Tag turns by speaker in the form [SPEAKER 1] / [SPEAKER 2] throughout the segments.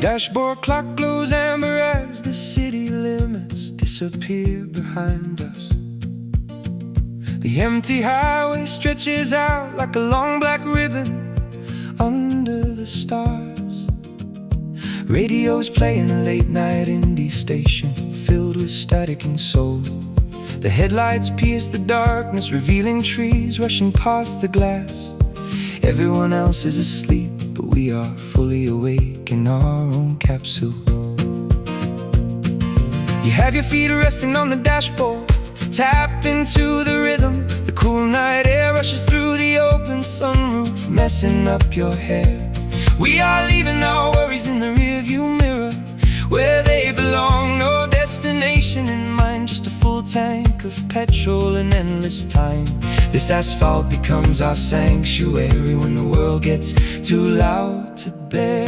[SPEAKER 1] Dashboard clock glows amber as the city limits disappear behind us. The empty highway stretches out like a long black ribbon under the stars. Radio's playing a late night indie station filled with static and soul. The headlights pierce the darkness, revealing trees rushing past the glass. Everyone else is asleep, but we are fully awake in our own capsule. You have your feet resting on the dashboard, tap into the rhythm. The cool night air rushes through the open sunroof, messing up your hair. We are leaving our worries in the rearview mirror, where they belong. No destination in mind, just a full tank of petrol and endless time. This asphalt becomes our sanctuary when the world gets too loud to bear.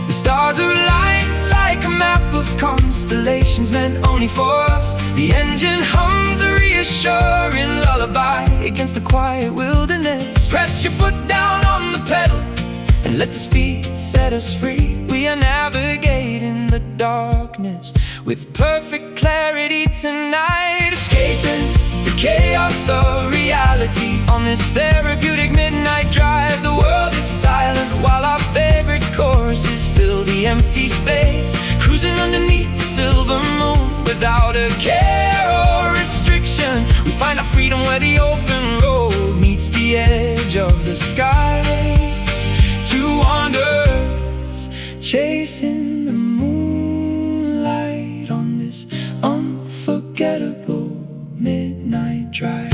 [SPEAKER 1] The stars are aligned like a map of constellations meant only for us. The engine hums a reassuring lullaby against the quiet wilderness. Press your foot down on the pedal and let the speed set us free. We are navigating the darkness with perfect clarity tonight, escaping the chaos of reality. On this therapeutic midnight drive, the world is silent while our favorite choruses fill the empty space. Cruising underneath the silver moon without a care or restriction. We find our freedom where the open road meets the edge of the sky. Two wanderers chasing the moonlight on this unforgettable midnight drive.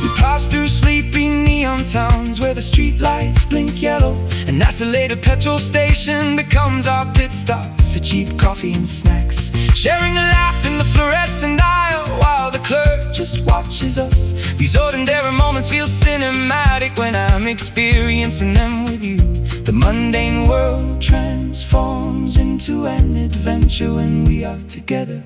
[SPEAKER 1] We pass through sleepy neon towns where the streetlights blink yellow. An isolated petrol station becomes our pit stop for cheap coffee and snacks. Sharing a laugh in the fluorescent aisle while the clerk just watches us. These ordinary moments feel cinematic when I'm experiencing them with you. The mundane world transforms into an adventure when we are together.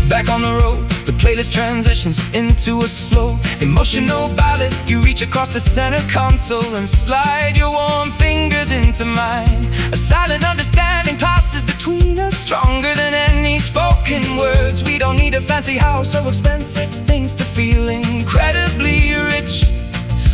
[SPEAKER 1] Back on the road, the playlist transitions into a slow, emotional ballad. You reach across the center console and slide your warm fingers into mine. A silent understanding passes between us, stronger than any spoken words. We don't need a fancy house or expensive things to feel incredibly rich.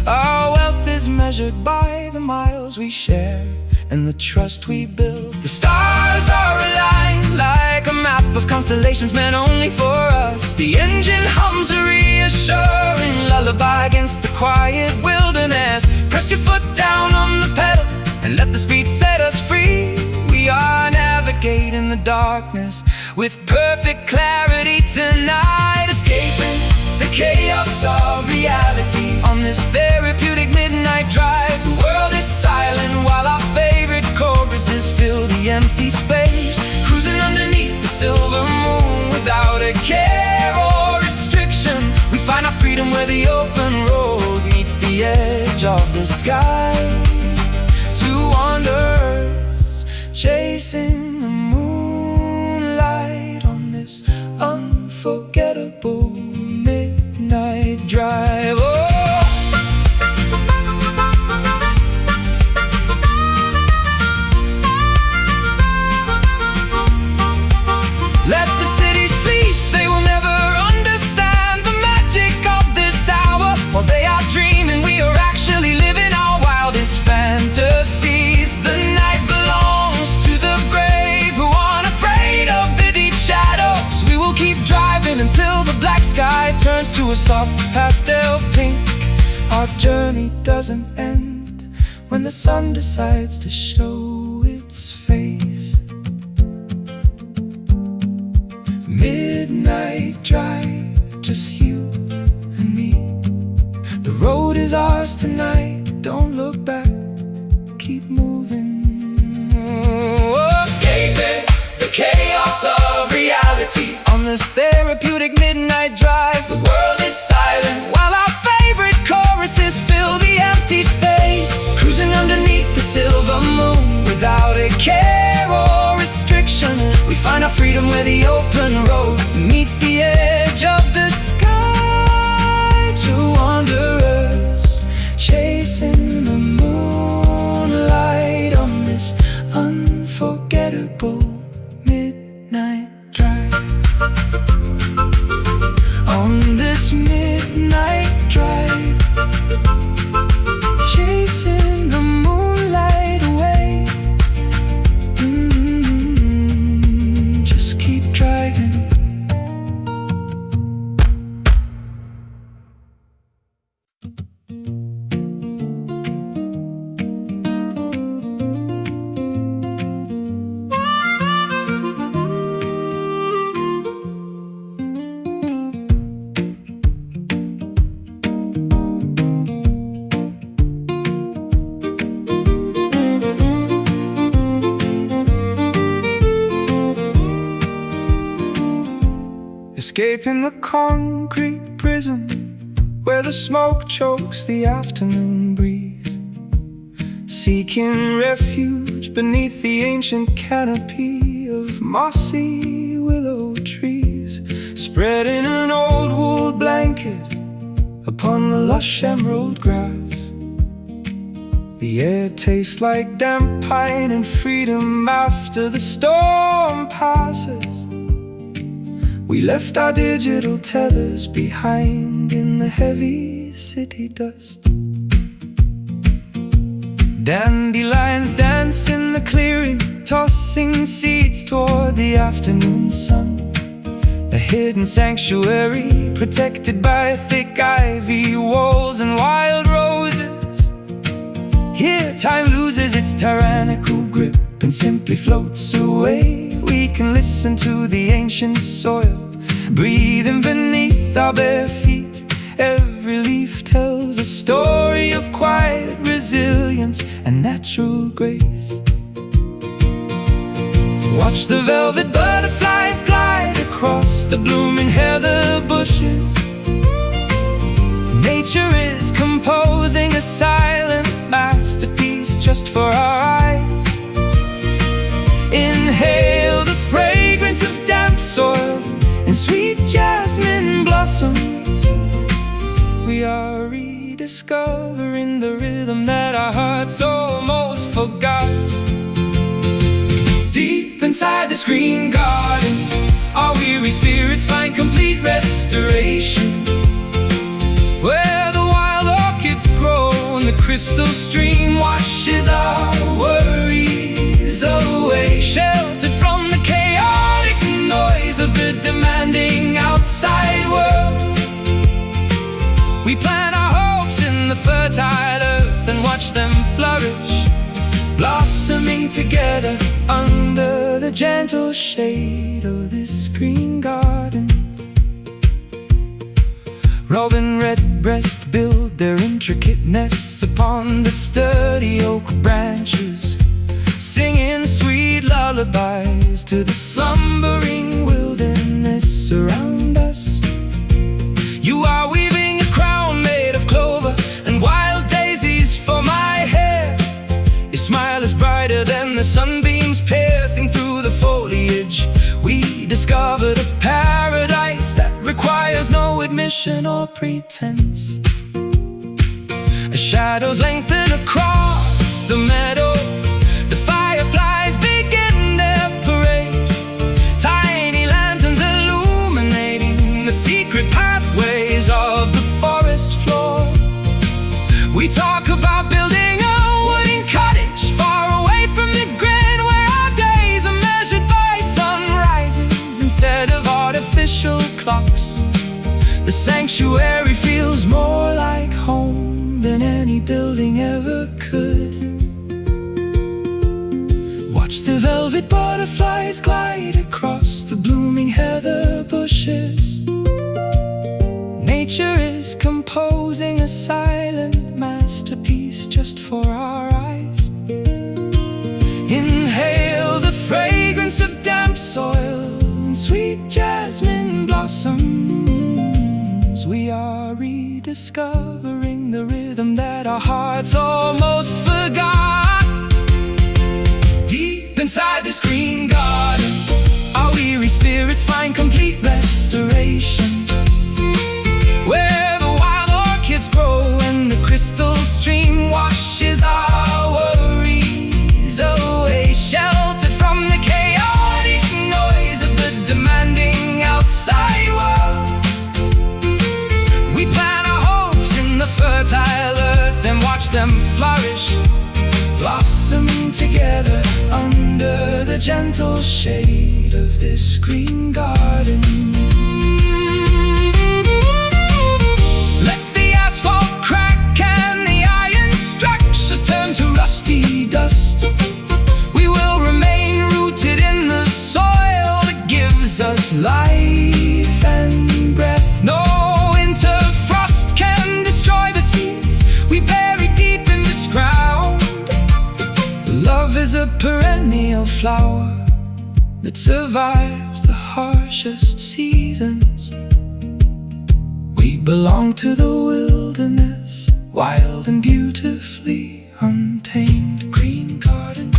[SPEAKER 1] Our wealth is measured by the miles we share and the trust we build. The stars are aligned like a map of constellations meant only for us. The engine hums a reassuring lullaby against the quiet wilderness. Press your foot down on the pedal and let the speed set us free. We are navigating the darkness with perfect clarity tonight, escaping the chaos of reality. On this therapeutic midnight drive, the world is silent while our favorite choruses fill the empty space. Cruising underneath the silver moon without a care or restriction. We find our freedom where the open road meets the edge of the sky. Two wanderers chasing the moonlight on this unforgettable midnight drive. Oh. Let the city sleep, they will never understand the magic of this hour. While they are dreaming, we are actually living our wildest fantasies. The night belongs to the brave who aren't afraid of the deep shadows. We will keep driving until the black sky turns to a soft pastel pink. Our journey doesn't end when the sun decides to show its face. Midnight drive, just you and me. The road is ours tonight, don't look back, keep moving. Escaping the chaos of reality. On this therapeutic midnight drive, the world is silent while our favorite choruses fill the empty space. Cruising underneath the silver moon without a care or restriction. We find our freedom where the open road meets the edge of the sky. Two wanderers chasing the moon. escaping the concrete prison where the smoke chokes the afternoon breeze, seeking refuge beneath the ancient canopy of mossy willow trees, spreading an old wool blanket upon the lush emerald grass. The air tastes like damp pine and freedom after the storm passes. We left our digital tethers behind in the heavy city dust. Dandelions dance in the clearing, tossing seeds toward the afternoon sun. A hidden sanctuary protected by thick ivy walls and wild roses. Here time loses its tyrannical grip and simply floats away. We can listen to the ancient soil breathing beneath our bare feet. Every leaf tells a story of quiet resilience and natural grace. Watch the velvet butterflies glide across the blooming heather bushes. Nature is composing a silent masterpiece just for our eyes. Inhale the fragrance of damp soil and sweet jasmine blossoms. We are rediscovering the rhythm that our hearts almost forgot. Deep inside this green garden, our weary spirits find complete restoration, where the wild orchids grow and the crystal stream washes our worries away. Sheltered from the chaotic noise of the demanding outside world, we plant our hopes in the fertile earth and watch them flourish, blossoming together under the gentle shade of this green garden. Robin redbreast build their intricate nests upon the sturdy oak branches, singing sweet lullabies to the slumbering wilderness around us. You are weaving a crown made of clover and wild daisies for my hair. Your smile is brighter than the sunbeams piercing through the foliage. We discovered a paradise that requires no admission or pretense. As shadows lengthen across the meadow, the fireflies begin their parade, tiny lanterns illuminating the secret pathways of the forest floor. We talk about building a wooden cottage far away from the grid, where our days are measured by sunrises instead of artificial clocks. The sanctuary feels more like home than any building ever could. Watch the velvet butterflies glide across the blooming heather bushes. Nature is composing a silent masterpiece just for our eyes. Inhale the fragrance of damp soil and sweet jasmine blossoms. We are rediscovering the rhythm that our hearts almost forgot. Deep inside this green garden, our weary spirits find complete restoration, where the wild orchids grow and the crystal stream washes our worries away. Sheltered from the chaotic noise of the demanding outside world, we plant our hopes in the fertile earth and watch them flourish, blossoming together under the gentle shade of this green garden. Let the asphalt crack and the iron structures turn to rusty dust. We will remain rooted in the soil that gives us life and breath. No winter frost can destroy the seeds we bury deep in this ground. Love is a perennial flower that survives the harshest seasons. belong to the wilderness, wild and beautifully untamed. Green garden,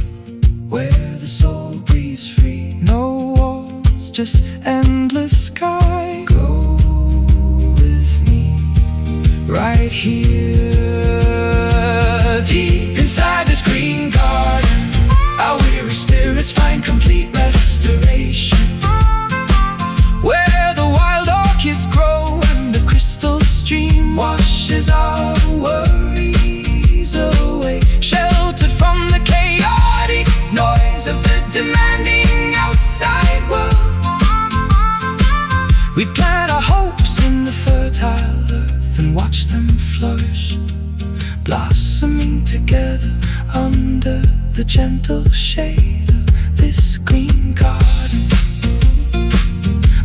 [SPEAKER 1] where the soul breathes free. No walls, just endless sky. Go with me, right here, deep inside this green garden. Our weary spirits find complete restoration, where the wild orchids grow and the crystal stream washes our worries away. Sheltered from the chaotic noise of the demanding outside world, we plant our hopes in the fertile earth and watch them flourish, blossoming together under the gentle shade of this green garden.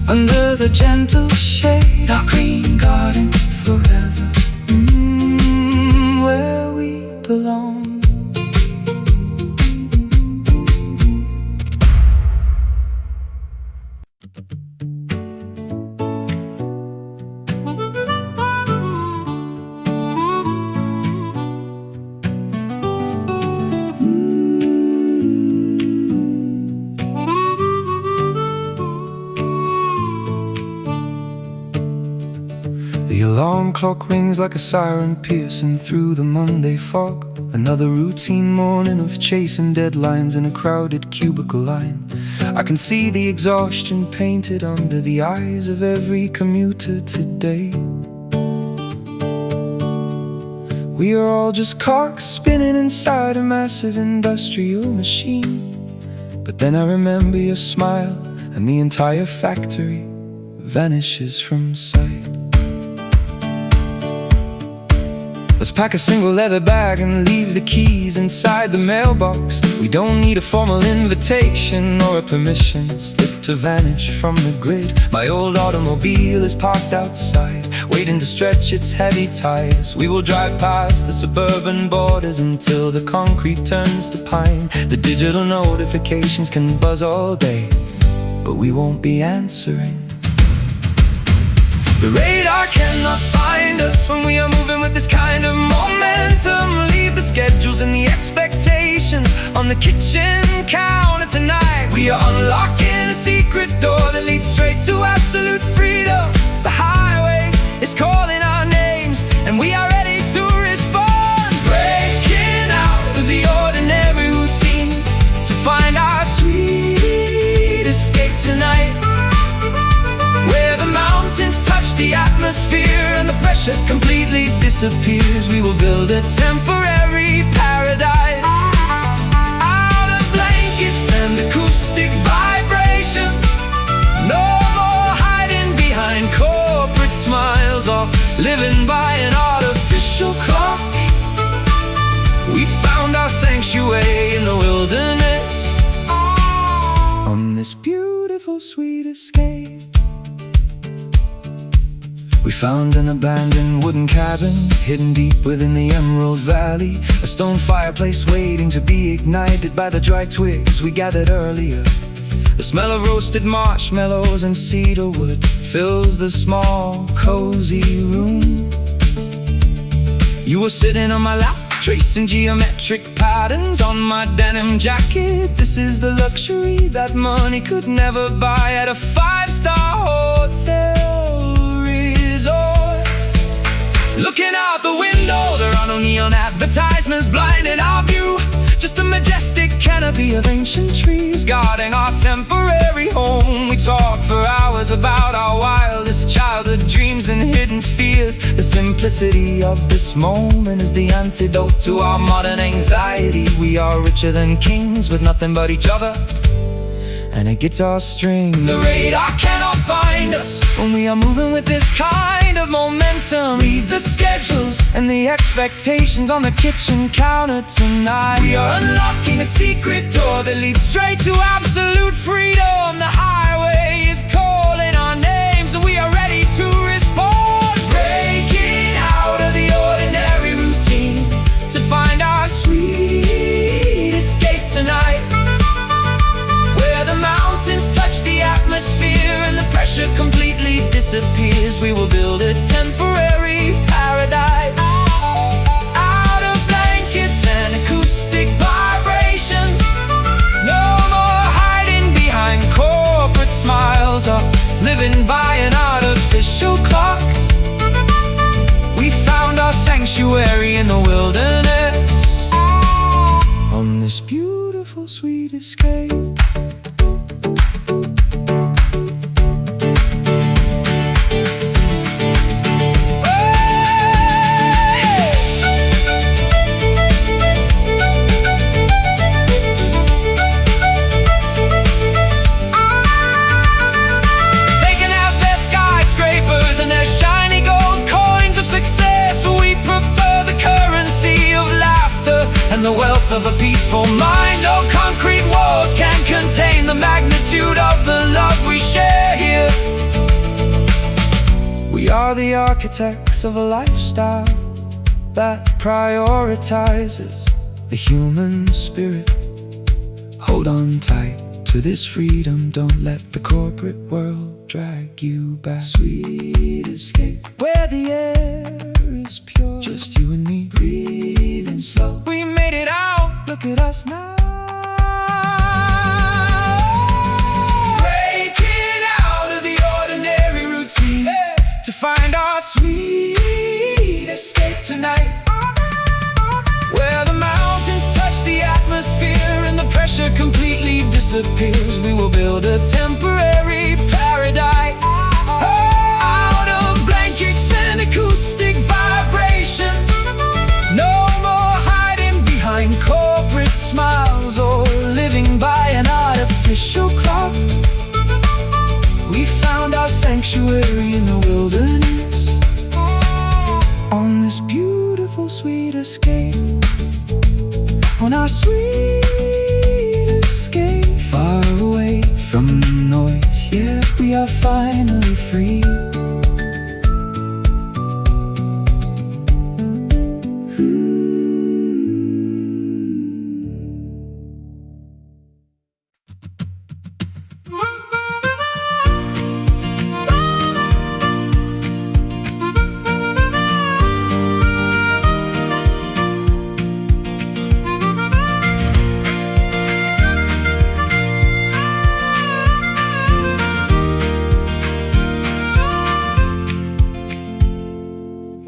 [SPEAKER 1] Under the gentle shade, our green garden forever, where we belong. The alarm clock rings like a siren piercing through the Monday fog. Another routine morning of chasing deadlines in a crowded cubicle line. I can see the exhaustion painted under the eyes of every commuter today. We are all just cogs spinning inside a massive industrial machine. But then I remember your smile and the entire factory vanishes from sight. Let's pack a single leather bag and leave the keys inside the mailbox. We don't need a formal invitation or a permission slip to vanish from the grid. My old automobile is parked outside, waiting to stretch its heavy tires. We will drive past the suburban borders until the concrete turns to pine. The digital notifications can buzz all day, but we won't be answering. The radar cannot find us when we are moving with this kind of momentum. Leave the schedules and the expectations on the kitchen counter tonight. We are unlocking a secret door that leads straight to absolute freedom. The highway is calling our names and we are ready to respond. Breaking out of the ordinary routine to find our sweet escape tonight, where the mountains touch the atmosphere and the pressure completely disappears. We will build a temporary paradise out of blankets and acoustic vibrations. No more hiding behind corporate smiles or living by an artificial clock. We found our sanctuary in the wilderness on this beautiful sweet escape. We found an abandoned wooden cabin hidden deep within the Emerald Valley. A stone fireplace waiting to be ignited by the dry twigs we gathered earlier. The smell of roasted marshmallows and cedar wood fills the small, cozy room. You were sitting on my lap, tracing geometric patterns on my denim jacket. This is the luxury that money could never buy at a five-star hotel resort. Looking out the window, there are no neon advertisements blinding our view. Just a majestic canopy of ancient trees guarding our temporary home. We talk for hours about our wildest childhood dreams and hidden fears. The simplicity of this moment is the antidote to our modern anxiety. We are richer than kings with nothing but each other and a guitar string. The radar cannot find us when we are moving with this kind of momentum. Leave the schedules and the expectations on the kitchen counter tonight. We are unlocking a secret door that leads straight to absolute freedom. The highway is calling our names and we are ready to respond. Breaking out of the ordinary routine to find our sweet escape tonight, where the mountains touch the atmosphere and the pressure completely disappears. We will build a temporary escape. And the wealth of a peaceful mind. No concrete walls can contain the magnitude of the love we share here. We are the architects of a lifestyle that prioritizes the human spirit. Hold on tight to this freedom, don't let the corporate world drag you back. Sweet escape, where the air is pure, just you and me, breathing slow. We made it out, look at us now. Breaking out of the ordinary routine, to find our sweet escape tonight. Where the mountains touch the atmosphere and the pressure completely disappears, we will build a temporary paradise. Out of blankets and acoustic vibrations. No more hiding behind corporate smiles or living by an artificial clock. We found our sanctuary in the wilderness, on this beautiful sweet escape. On our sweet escape, far away from the noise, yeah, we are finally free.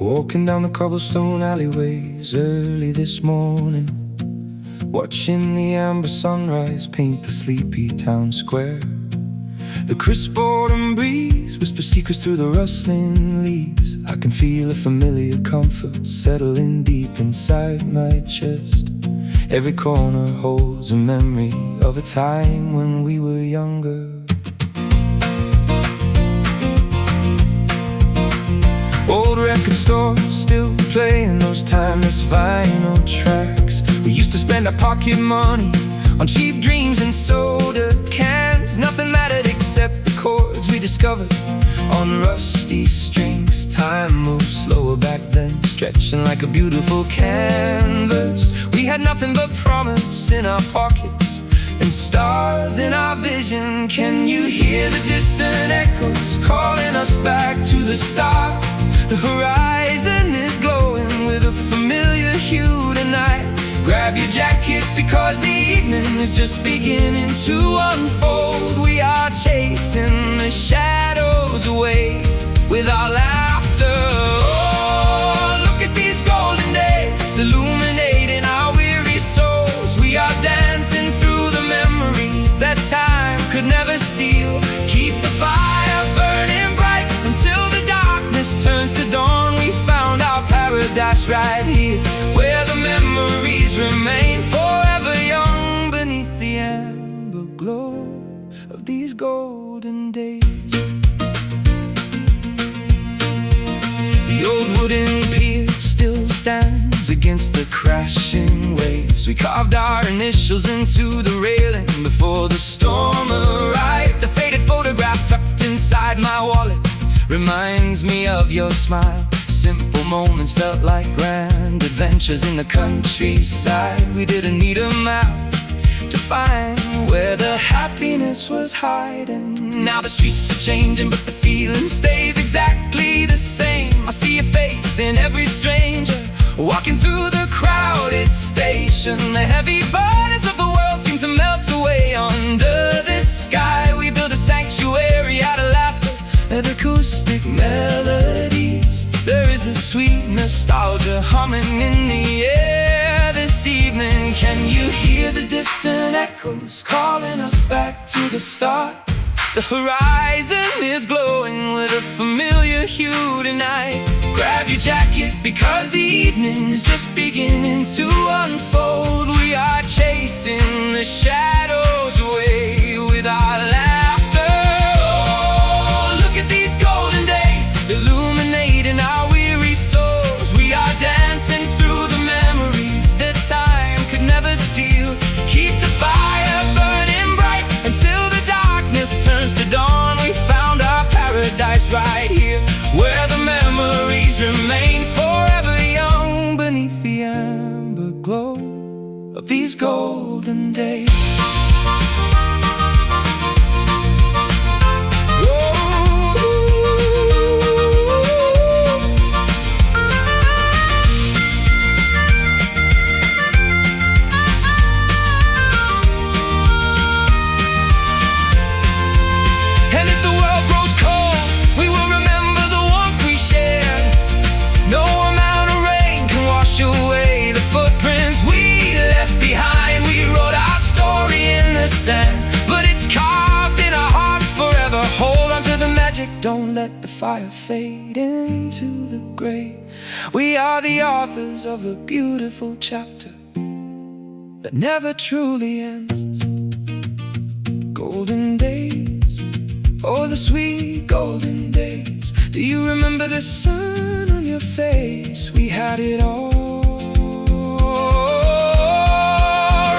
[SPEAKER 1] Walking down the cobblestone alleyways early this morning, watching the amber sunrise paint the sleepy town square. The crisp autumn breeze whispers secrets through the rustling leaves. I can feel a familiar comfort settling deep inside my chest. Every corner holds a memory of a time when we were younger. Old record stores still playing those timeless vinyl tracks. We used to spend our pocket money on cheap dreams and soda cans. Nothing mattered except the chords we discovered on rusty strings. Time moved slower back then, stretching like a beautiful canvas. We had nothing but promise in our pockets and stars in our vision. Can you hear the distant echoes calling us back to the start? The horizon is glowing with a familiar hue tonight. Grab your jacket because the evening is just beginning to unfold. We are chasing the shadows away with our laughter. Oh, look at these golden days illuminating our weary souls. We are dancing through the memories that time could never steal. Keep the fire burning bright until the darkness turns to dawn. We found our paradise right here, where the memories remain forever young beneath the amber glow of these golden days. The old wooden pier still stands against the crashing waves. We carved our initials into the railing before the storm arrived. The faded photograph tucked inside my wallet reminds me of your smile. Simple moments felt like grand adventures in the countryside. We didn't need a map to find where the happiness was hiding. Now the streets are changing, but the feeling stays exactly the same. I see your face in every stranger walking through the crowded station. The heavy burdens of the world seem to melt away under this sky. We built a sanctuary out of laughter and acoustic melodies. There is a sweet nostalgia humming in the air. This this evening. Can you hear the distant echoes calling us back to the start? The horizon is glowing with a familiar hue tonight. Grab your jacket because the evening is just beginning to unfold. We are chasing the shadows away with our laughter. Oh, look at these golden days illuminating our weary souls. We are dancing through the memories that time could never steal. Keep the fire burning bright until the darkness turns to dawn. We found our paradise right here, where the memories remain forever young beneath the amber glow of these golden days. Don't let the fire fade into the gray. We are the authors of a beautiful chapter that never truly ends. Golden days, oh the sweet golden days. Do you remember the sun on your face? We had it all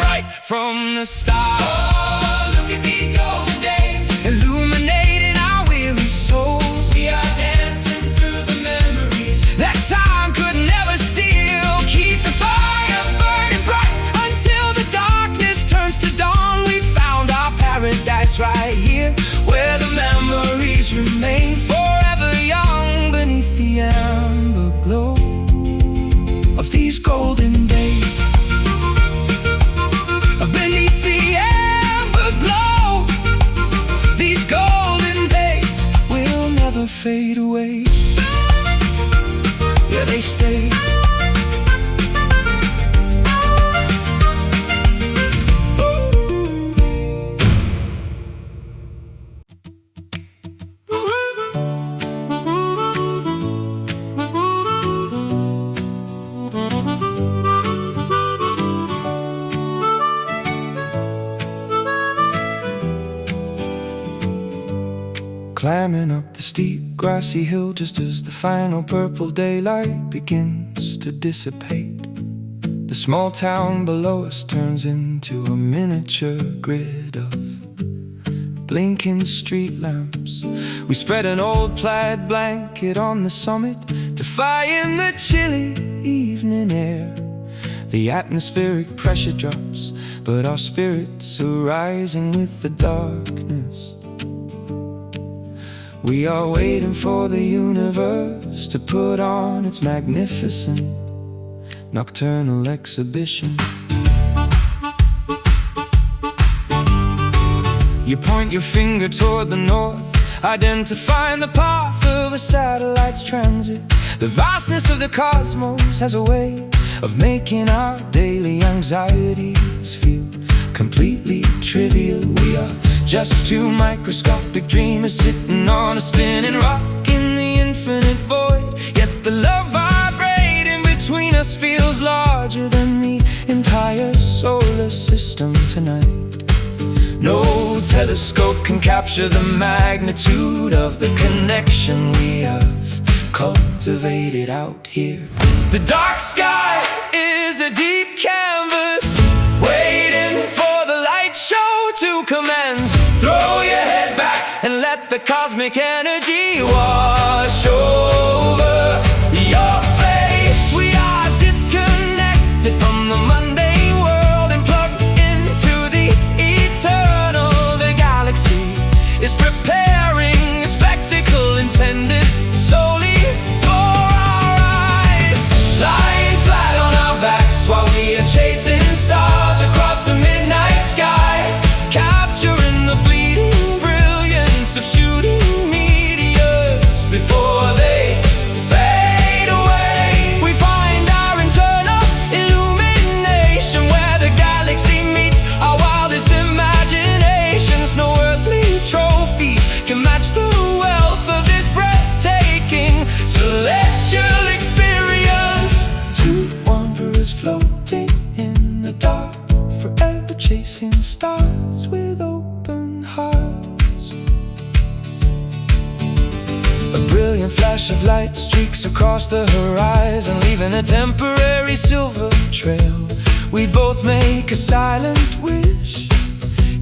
[SPEAKER 1] right from the start. Oh, look at these golden days illuminating our weary souls. We are dancing through the memories that time could never steal. Keep the fire burning bright until the darkness turns to dawn. We found our paradise right here, where the memories remain forever young beneath the amber glow of these golden days. Beneath the amber glow, these golden days will never fade away. Yeah, they stay. Climbing up the steep grassy hill just as the final purple daylight begins to dissipate. The small town below us turns into a miniature grid of blinking street lamps. We spread an old plaid blanket on the summit, defying the chilly evening air. The atmospheric pressure drops, but our spirits are rising with the darkness. We are waiting for the universe to put on its magnificent nocturnal exhibition. You point your finger toward the north, identifying the path of a satellite's transit. The vastness of the cosmos has a way of making our daily anxieties feel completely trivial. We are just two microscopic dreamers sitting on a spinning rock in the infinite void. Yet the love vibrating between us feels larger than the entire solar system tonight. No telescope can capture the magnitude of the connection we have cultivated out here. The dark sky is a deep canvas waiting for the light show to commence. Throw your head back and let the cosmic energy wash over your face. We are disconnected from the mundane world and plugged into the eternal. The galaxy is preparing a spectacle intended solely for our eyes. Lying flat on our backs while we are chasing stars across the midnight sky, capturing the fleeting brilliance of shooting meteors. the horizon, leaving a temporary silver trail. We both make a silent wish,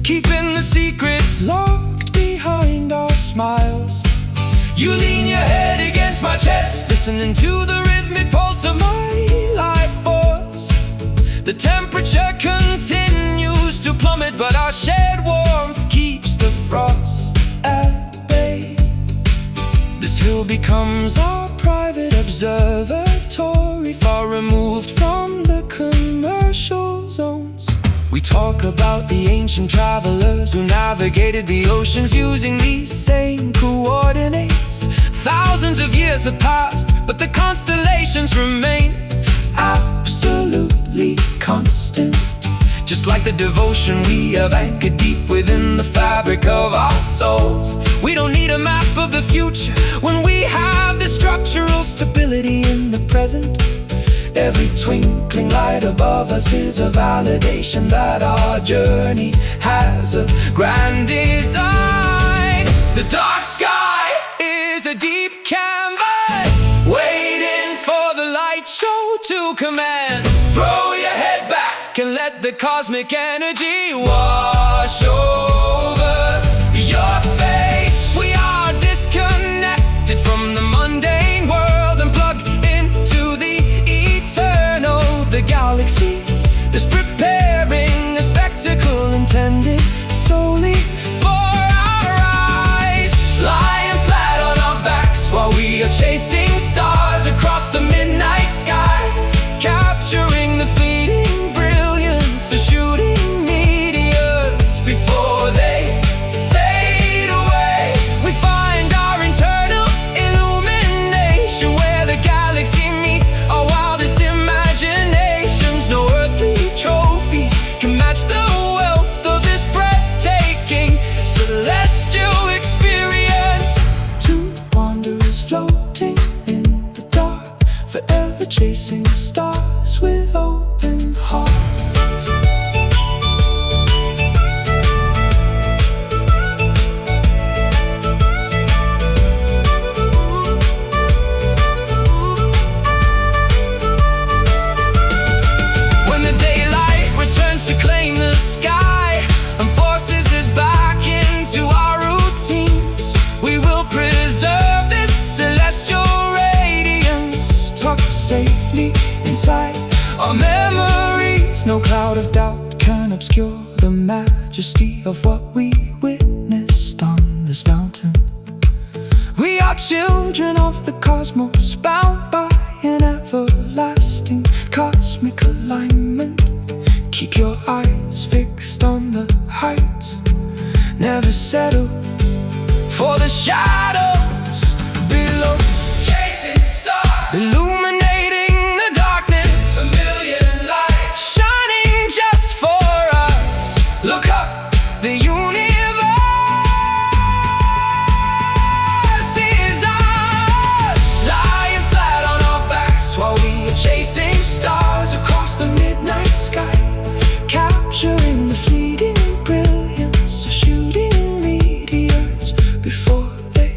[SPEAKER 1] keeping the secrets locked behind our smiles. You lean your head against my chest, listening to the rhythmic pulse of my life force. The temperature continues to plummet, but our shared warmth keeps the frost at bay. This hill becomes our private observatory, far removed from the commercial zones. We talk about the ancient travelers who navigated the oceans using these same coordinates. Thousands of years have passed, but the constellations remain absolutely constant. Just like the devotion we have anchored deep within the fabric of our souls. We don't need a map of the future when we have the structural stability in the present. Every twinkling light above us is a validation that our journey has a grand design. The dark sky is a deep canvas, waiting for the light show to commence. Throw your head back and let the cosmic energy wash over your face. We are disconnected from the mundane world and plugged into the eternal. The galaxy is preparing a spectacle intended solely for our eyes. Lying flat on our backs while we are chasing stars across the midnight sky, capturing the fleeting brilliance of shooting meteors before they fade away. We find our internal illumination where the galaxy meets our wildest imaginations. No earthly trophies can match the wealth of this breathtaking celestial experience. Two wanderers floating in the dark, forever chasing stars with open hearts. When the daylight returns to claim the sky and forces us back into our routines, we will preserve this celestial radiance, tucked safely inside our memories. No cloud of doubt can obscure the majesty of what we witnessed on this mountain. We are children of the cosmos, bound by an everlasting cosmic alignment. Keep your eyes fixed on the heights, never settle for the shadows below. Chasing stars, illuminating the darkness, a million lights shining just for us. Look up, the universe is ours. Lying flat on our backs while we are chasing stars across the midnight sky, capturing the fleeting brilliance of shooting meteors before they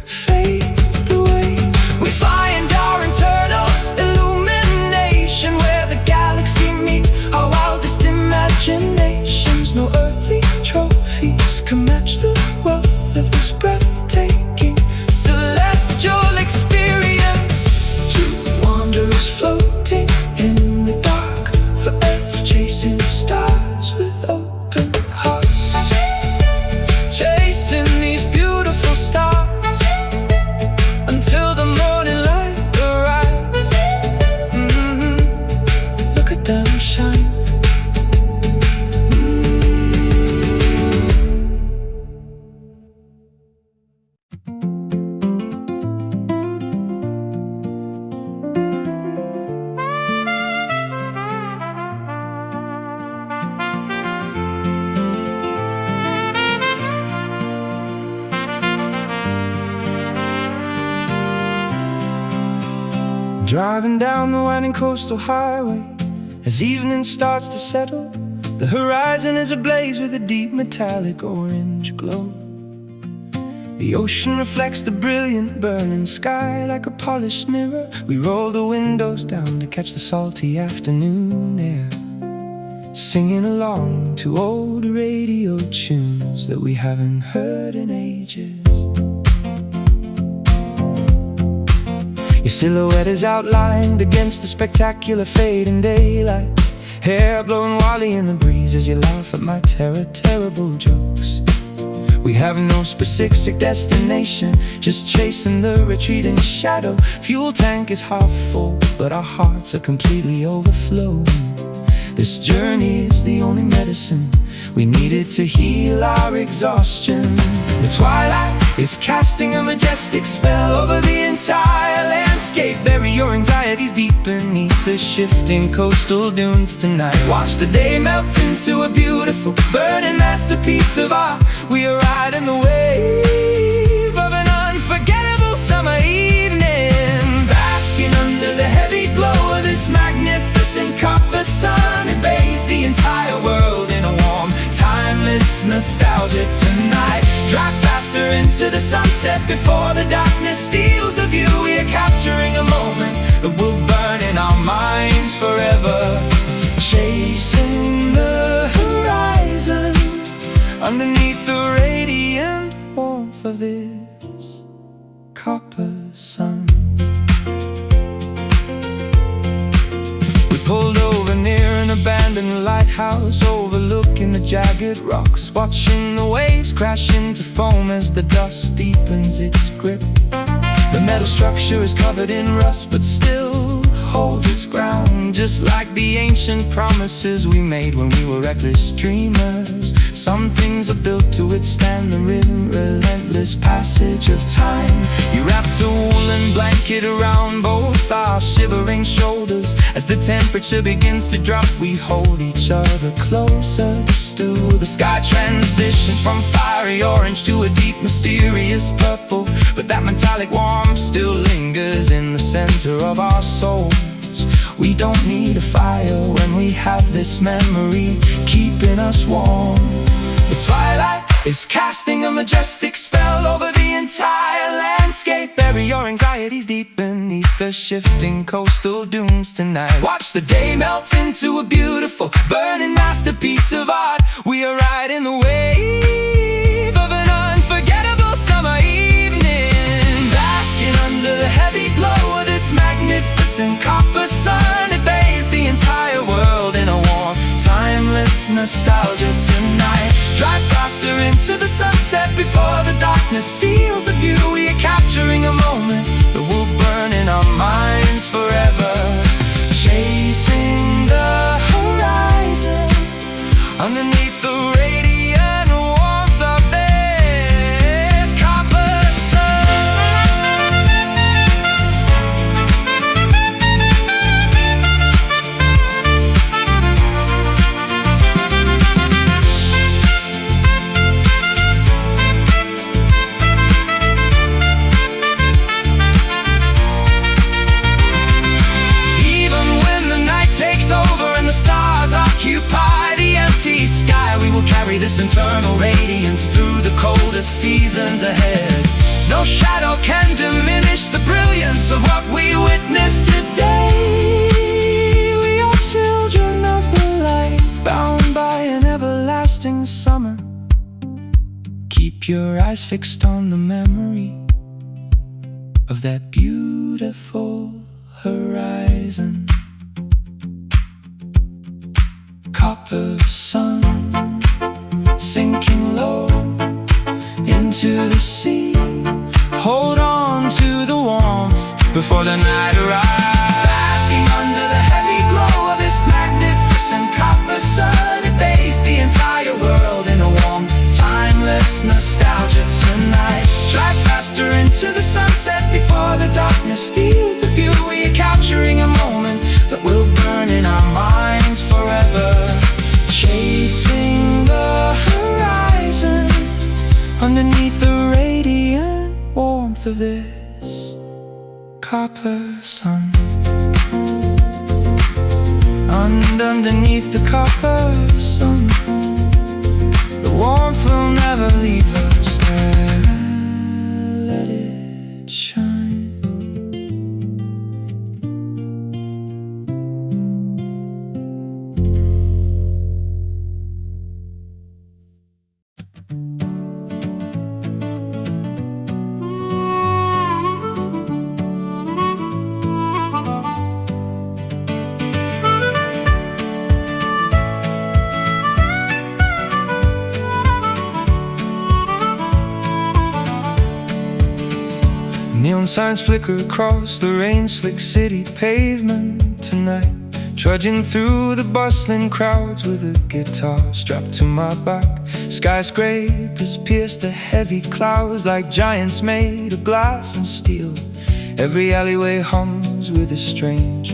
[SPEAKER 1] fade away. We find our internal illumination where the galaxy meets our wildest imaginations. No earthly trophies can match the wealth of this breathtaking celestial experience. Two wanderers floating in the dark, forever chasing stars with open hearts. Chasing these beautiful stars until the morning light arrives. Look at them shine. Driving down the winding coastal highway as evening starts to settle. The horizon is ablaze with a deep metallic orange glow. The ocean reflects the brilliant burning sky like a polished mirror. We roll the windows down to catch the salty afternoon air, singing along to old radio tunes that we haven't heard in ages. Your silhouette is outlined against the spectacular fading daylight, hair blowing wildly in the breeze as you laugh at my terrible jokes. We have no specific destination, just chasing the retreating shadow. Fuel tank is half full, but our hearts are completely overflowing. This journey is the only medicine we needed to heal our exhaustion. The twilight is casting a majestic spell over the entire landscape. Bury your anxieties deep beneath the shifting coastal dunes tonight. Watch the day melt into a beautiful burning masterpiece of art. We are riding the wave of an unforgettable summer evening, basking under the heavy glow of this magnificent copper sun. It bathes the entire world in a warm, timeless nostalgia tonight. Drive faster into the sunset before the darkness steals the view. We are capturing a moment that will burn in our minds forever, chasing the horizon underneath the radiant warmth of this copper sun. We pulled over near an abandoned lighthouse overlooking the jagged rocks, watching the waves crash into foam as the dust deepens its grip. The metal structure is covered in rust but still holds its ground, just like the ancient promises we made when we were reckless dreamers. Some things are built to withstand the relentless passage of time. You wrapped a woolen blanket around both our shivering shoulders. As the temperature begins to drop, we hold each other closer still. The sky transitions from fiery orange to a deep mysterious purple, but that metallic warmth still lingers in the center of our souls. We don't need a fire when we have this memory keeping us warm. The twilight is casting a majestic spell over the entire landscape. Bury your anxieties deep beneath the shifting coastal dunes tonight. Watch the day melt into a beautiful burning masterpiece of art. We are riding the wave of an unforgettable summer evening, basking under the heavy glow of this magnificent copper sun. It bathes the entire world in a warm, timeless nostalgia tonight. Drive faster into the sunset before the darkness steals the view. We are capturing a moment that will burn in our minds forever, chasing the horizon underneath the radiant warmth of this copper sun. This internal radiance through the coldest seasons ahead. No shadow can diminish the brilliance of what we witness today. We are children of the light, bound by an everlasting summer. Keep your eyes fixed on the memory of that beautiful horizon. Copper sun sinking low into the sea. Hold on to the warmth before the night arrives, basking under the heavy glow of this magnificent copper sun. It bathes the entire world in a warm, timeless nostalgia tonight. Drive faster into the sunset before the darkness steals the view. We are capturing a moment that will burn in our minds forever, chasing the horizon underneath the radiant warmth of this copper sun. Underneath the copper sun, the warmth will never leave us there. Neon signs flicker across the rain-slick city pavement tonight. Trudging through the bustling crowds with a guitar strapped to my back. Skyscrapers pierce the heavy clouds like giants made of glass and steel. Every alleyway hums with a strange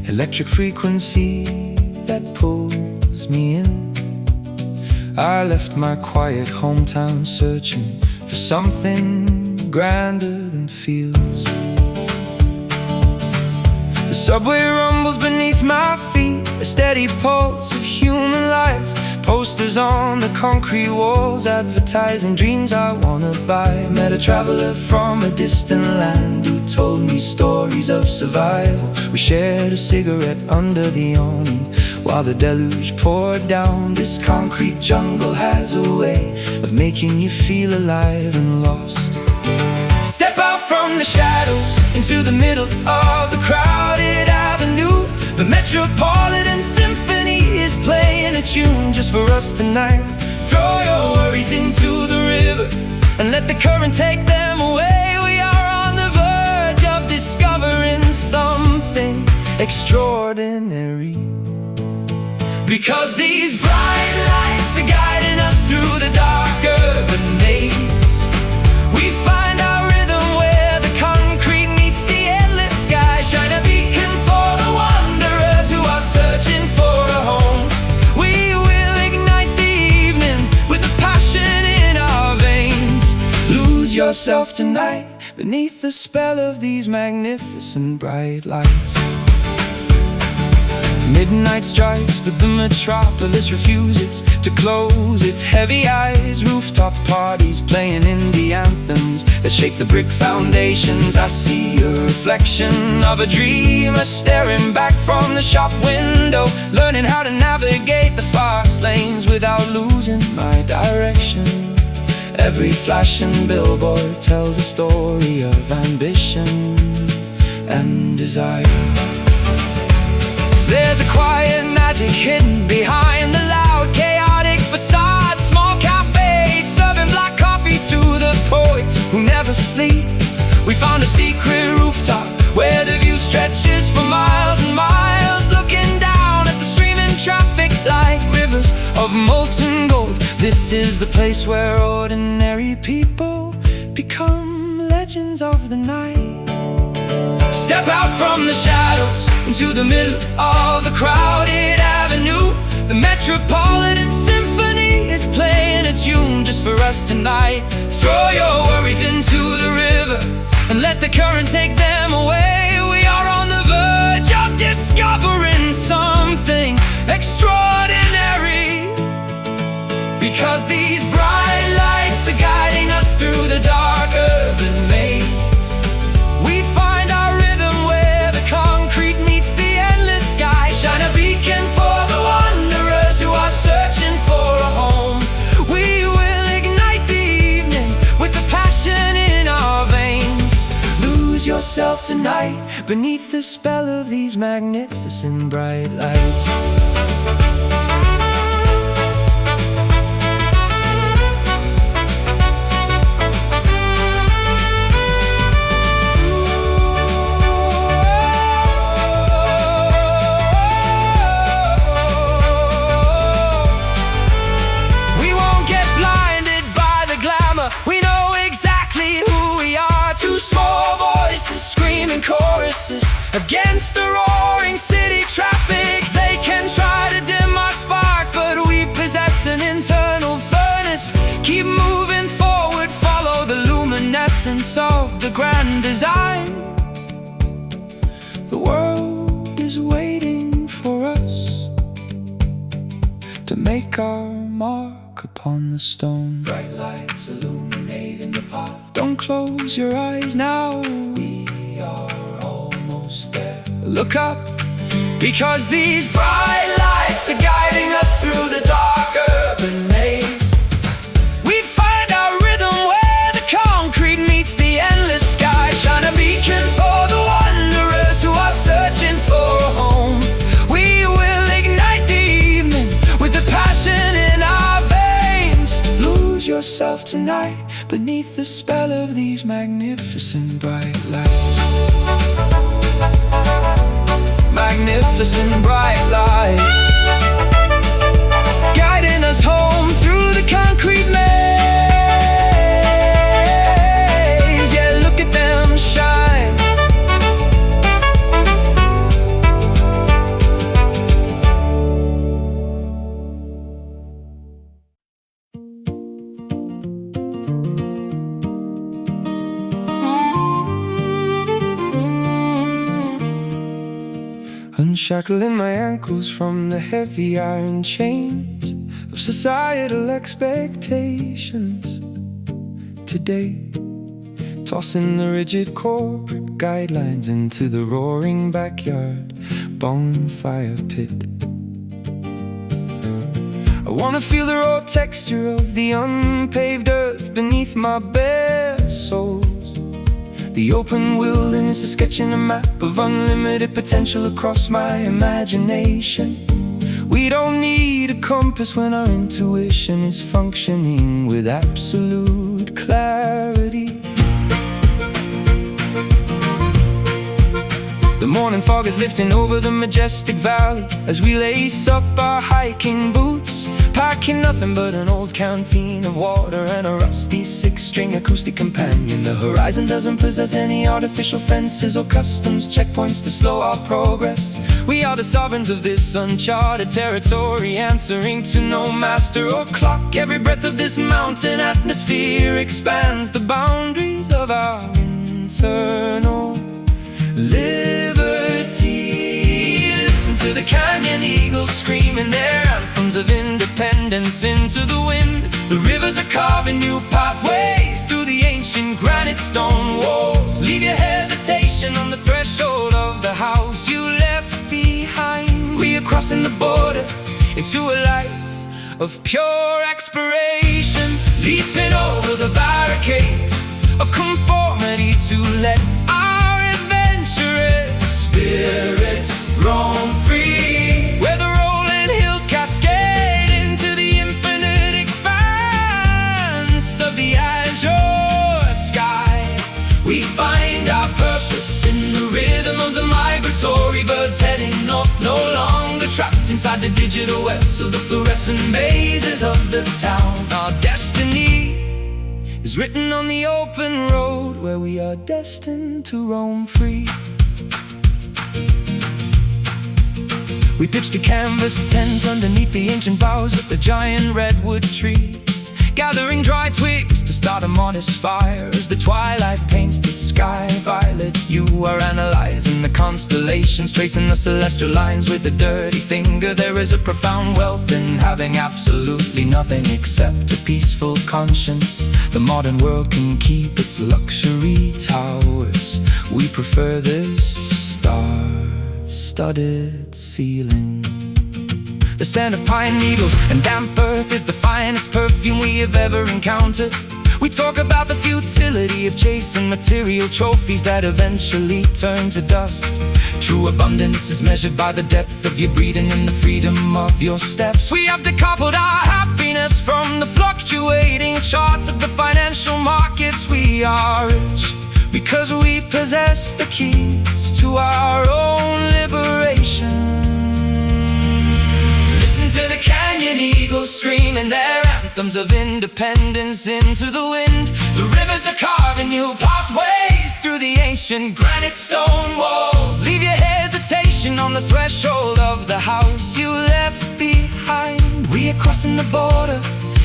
[SPEAKER 1] electric frequency that pulls me in. I left my quiet hometown searching for something grander than fields. The subway rumbles beneath my feet, a steady pulse of human life. Posters on the concrete walls advertising dreams I wanna buy. Met a traveler from a distant land who told me stories of survival. We shared a cigarette under the awning while the deluge poured down. This concrete jungle has a way of making you feel alive and lost. Step out from the shadows into the middle of the crowded avenue. The Metropolitan Symphony is playing a tune just for us tonight. Throw your worries into the river and let the current take them away. We are on the verge of discovering something extraordinary, because these bright lights are guiding us through the dark urban maze. We find our rhythm where the concrete meets the endless sky. Shine a beacon for the wanderers who are searching for a home. We will ignite the evening with the passion in our veins. Lose yourself tonight beneath the spell of these magnificent bright lights. Midnight strikes, but the metropolis refuses to close its heavy eyes. Rooftop parties playing indie anthems that shake the brick foundations. I see a reflection of a dreamer staring back from the shop window, learning how to navigate the fast lanes without losing my direction. Every flashing billboard tells a story of ambition and desire. There's a quiet magic hidden behind the loud, chaotic facade. Small cafes serving black coffee to the poets who never sleep. We found a secret rooftop where the view stretches for miles and miles, looking down at the streaming traffic like rivers of molten gold. This is the place where ordinary people become legends of the night. Step out from the shadows into the middle of the crowded avenue. The Metropolitan Symphony is playing a tune just for us tonight. Throw your worries into the river and let the current take them away. We are on the verge of discovering something extraordinary, because these bright lights are guiding us through the dark urban maze. We find our rhythm where the concrete meets the endless sky. Shine a beacon for the wanderers who are searching for a home. We will ignite the evening with the passion in our veins. Lose yourself tonight beneath the spell of these magnificent bright lights. We know exactly who we are. Two small voices screaming choruses against the roaring city traffic. They can try to dim our spark, but we possess an internal furnace. Keep moving forward, follow the luminescence of the grand design. The world is waiting for us to make our mark upon the stone. Bright lights illuminating the path. Don't close your eyes now, we are almost there. Look up, because these bright lights are guiding us through the dark urban maze. We find our rhythm where the concrete meets the endless sky. Shine a beacon for the wanderers who are searching for a home. We will ignite the evening with the passion in our veins. Lose yourself tonight beneath the spell of these magnificent bright lights. Magnificent bright lights, guiding us home through the concrete maze. Yeah, look at them shine. Unshackling my ankles from the heavy iron chains of societal expectations. Today, tossing the rigid corporate guidelines into the roaring backyard bonfire pit. I wanna feel the raw texture of the unpaved earth beneath my bare soles. The open wilderness is sketching a map of unlimited potential across my imagination. We don't need a compass when our intuition is functioning with absolute clarity. The morning fog is lifting over the majestic valley as we lace up our hiking boots, packing nothing but an old canteen of water and a rusty six-string acoustic companion. The horizon doesn't possess any artificial fences or customs checkpoints to slow our progress. We are the sovereigns of this uncharted territory, answering to no master or clock. Every breath of this mountain atmosphere expands the boundaries of our internal liberty. Listen to the canyon eagles screaming their anthems of independence into the wind. The rivers are carving new pathways through the ancient granite stone walls. Leave your hesitation on the threshold of the house you left behind. We are crossing the border into a life of pure exploration, leaping over the barricades of conformity to let our adventurous spirits roam free, where the rolling hills cascade into the infinite expanse of the azure sky. We find our purpose in the rhythm of the migratory birds heading north, no longer trapped inside the digital webs of the fluorescent mazes of the town. Our destiny is written on the open road where we are destined to roam free. We pitched a canvas tent underneath the ancient boughs of the giant redwood tree, gathering dry twigs to start a modest fire. As the twilight paints the sky violet, you are analyzing the constellations, tracing the celestial lines with a dirty finger. There is a profound wealth in having absolutely nothing except a peaceful conscience. The modern world can keep its luxury towers. We prefer this star-studded ceiling. The scent of pine needles and damp earth is the finest perfume we have ever encountered. We talk about the futility of chasing material trophies that eventually turn to dust. True abundance is measured by the depth of your breathing and the freedom of your steps. We have decoupled our happiness from the fluctuating charts of the financial markets. We are rich because we possess the keys to our own liberation. To the canyon eagles screaming their anthems of independence into the wind. The rivers are carving new pathways through the ancient granite stone walls. Leave your hesitation on the threshold of the house you left behind. We are crossing the border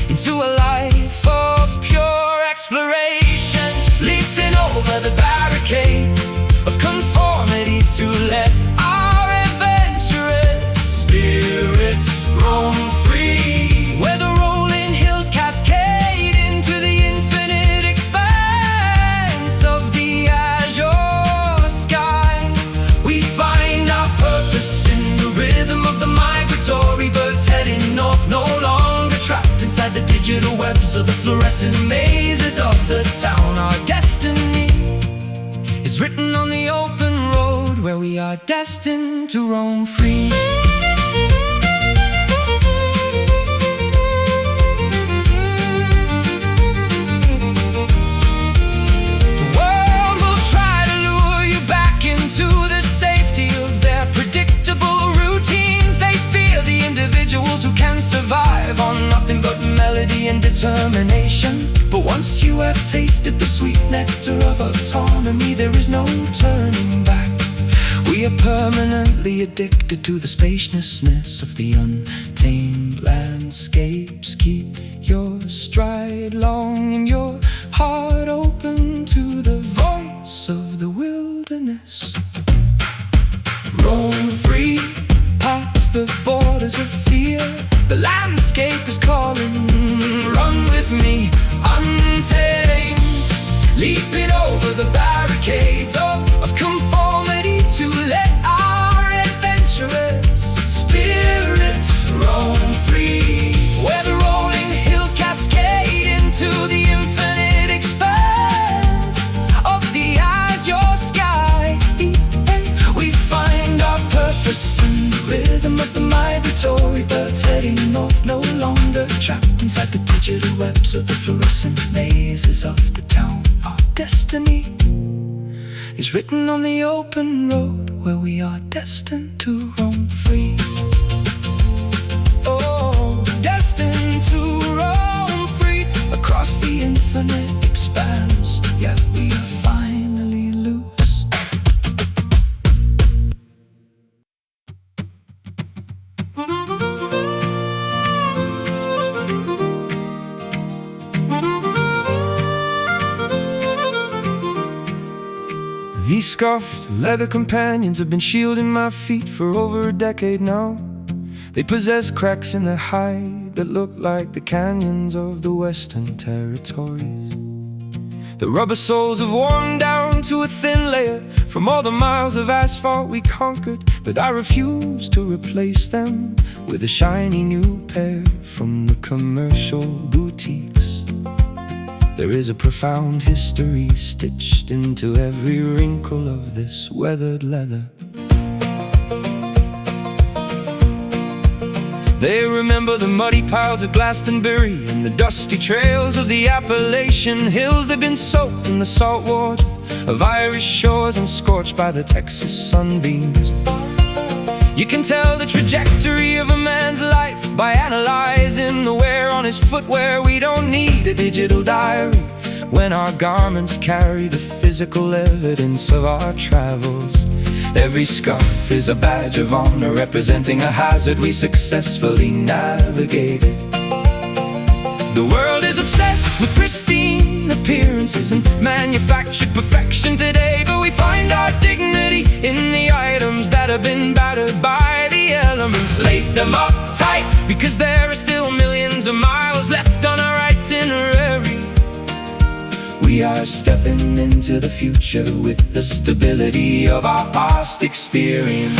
[SPEAKER 1] into a life of pure exploration, leaping over the barricades of conformity to let our adventurous spirits roam free, where the rolling hills cascade into the infinite expanse of the azure sky. We find our purpose in the rhythm of the migratory birds heading north, no longer trapped inside the digital webs of the fluorescent mazes of the town. Our destiny is written on the open road where we are destined to roam free. determination. But once you have tasted the sweet nectar of autonomy, there is no turning back. We are permanently addicted to the spaciousness of the untamed landscapes. Keep your stride long and your heart open to the voice of the wilderness. Roam free past the borders of fear. The landscape is calling. Run with me, untamed. Leaping over the barricades of conformity to let our adventurous spirits roam free. Where the rolling hills cascade into the infinite expanse of the azure sky. We find our purpose in the rhythm of the migratory birds heading north, no longer trapped inside the digital webs of the fluorescent mazes of the town. Our destiny is written on the open road where we are destined to roam free. Oh, destined to roam free across the infinite expanse. Yeah, we are finally loose. These scuffed leather companions have been shielding my feet for over a decade now. They possess cracks in their hide that look like the canyons of the Western Territories. The rubber soles have worn down to a thin layer from all the miles of asphalt we conquered, but I refuse to replace them with a shiny new pair from the commercial boutiques. There is a profound history stitched into every wrinkle of this weathered leather. They remember the muddy piles of Glastonbury and the dusty trails of the Appalachian hills. They've been soaked in the salt water of Irish shores and scorched by the Texas sunbeams. You can tell the trajectory of a man's life by analyzing the wear on his footwear. We don't need a digital diary when our garments carry the physical evidence of our travels. Every scarf is a badge of honor representing a hazard we successfully navigated. The world is obsessed with pristine appearances and manufactured perfection today, but we find our dignity in the items that have been battered by the elements. Lace them up tight because there are still millions of miles left on our itinerary. We are stepping into the future with the stability of our past experience.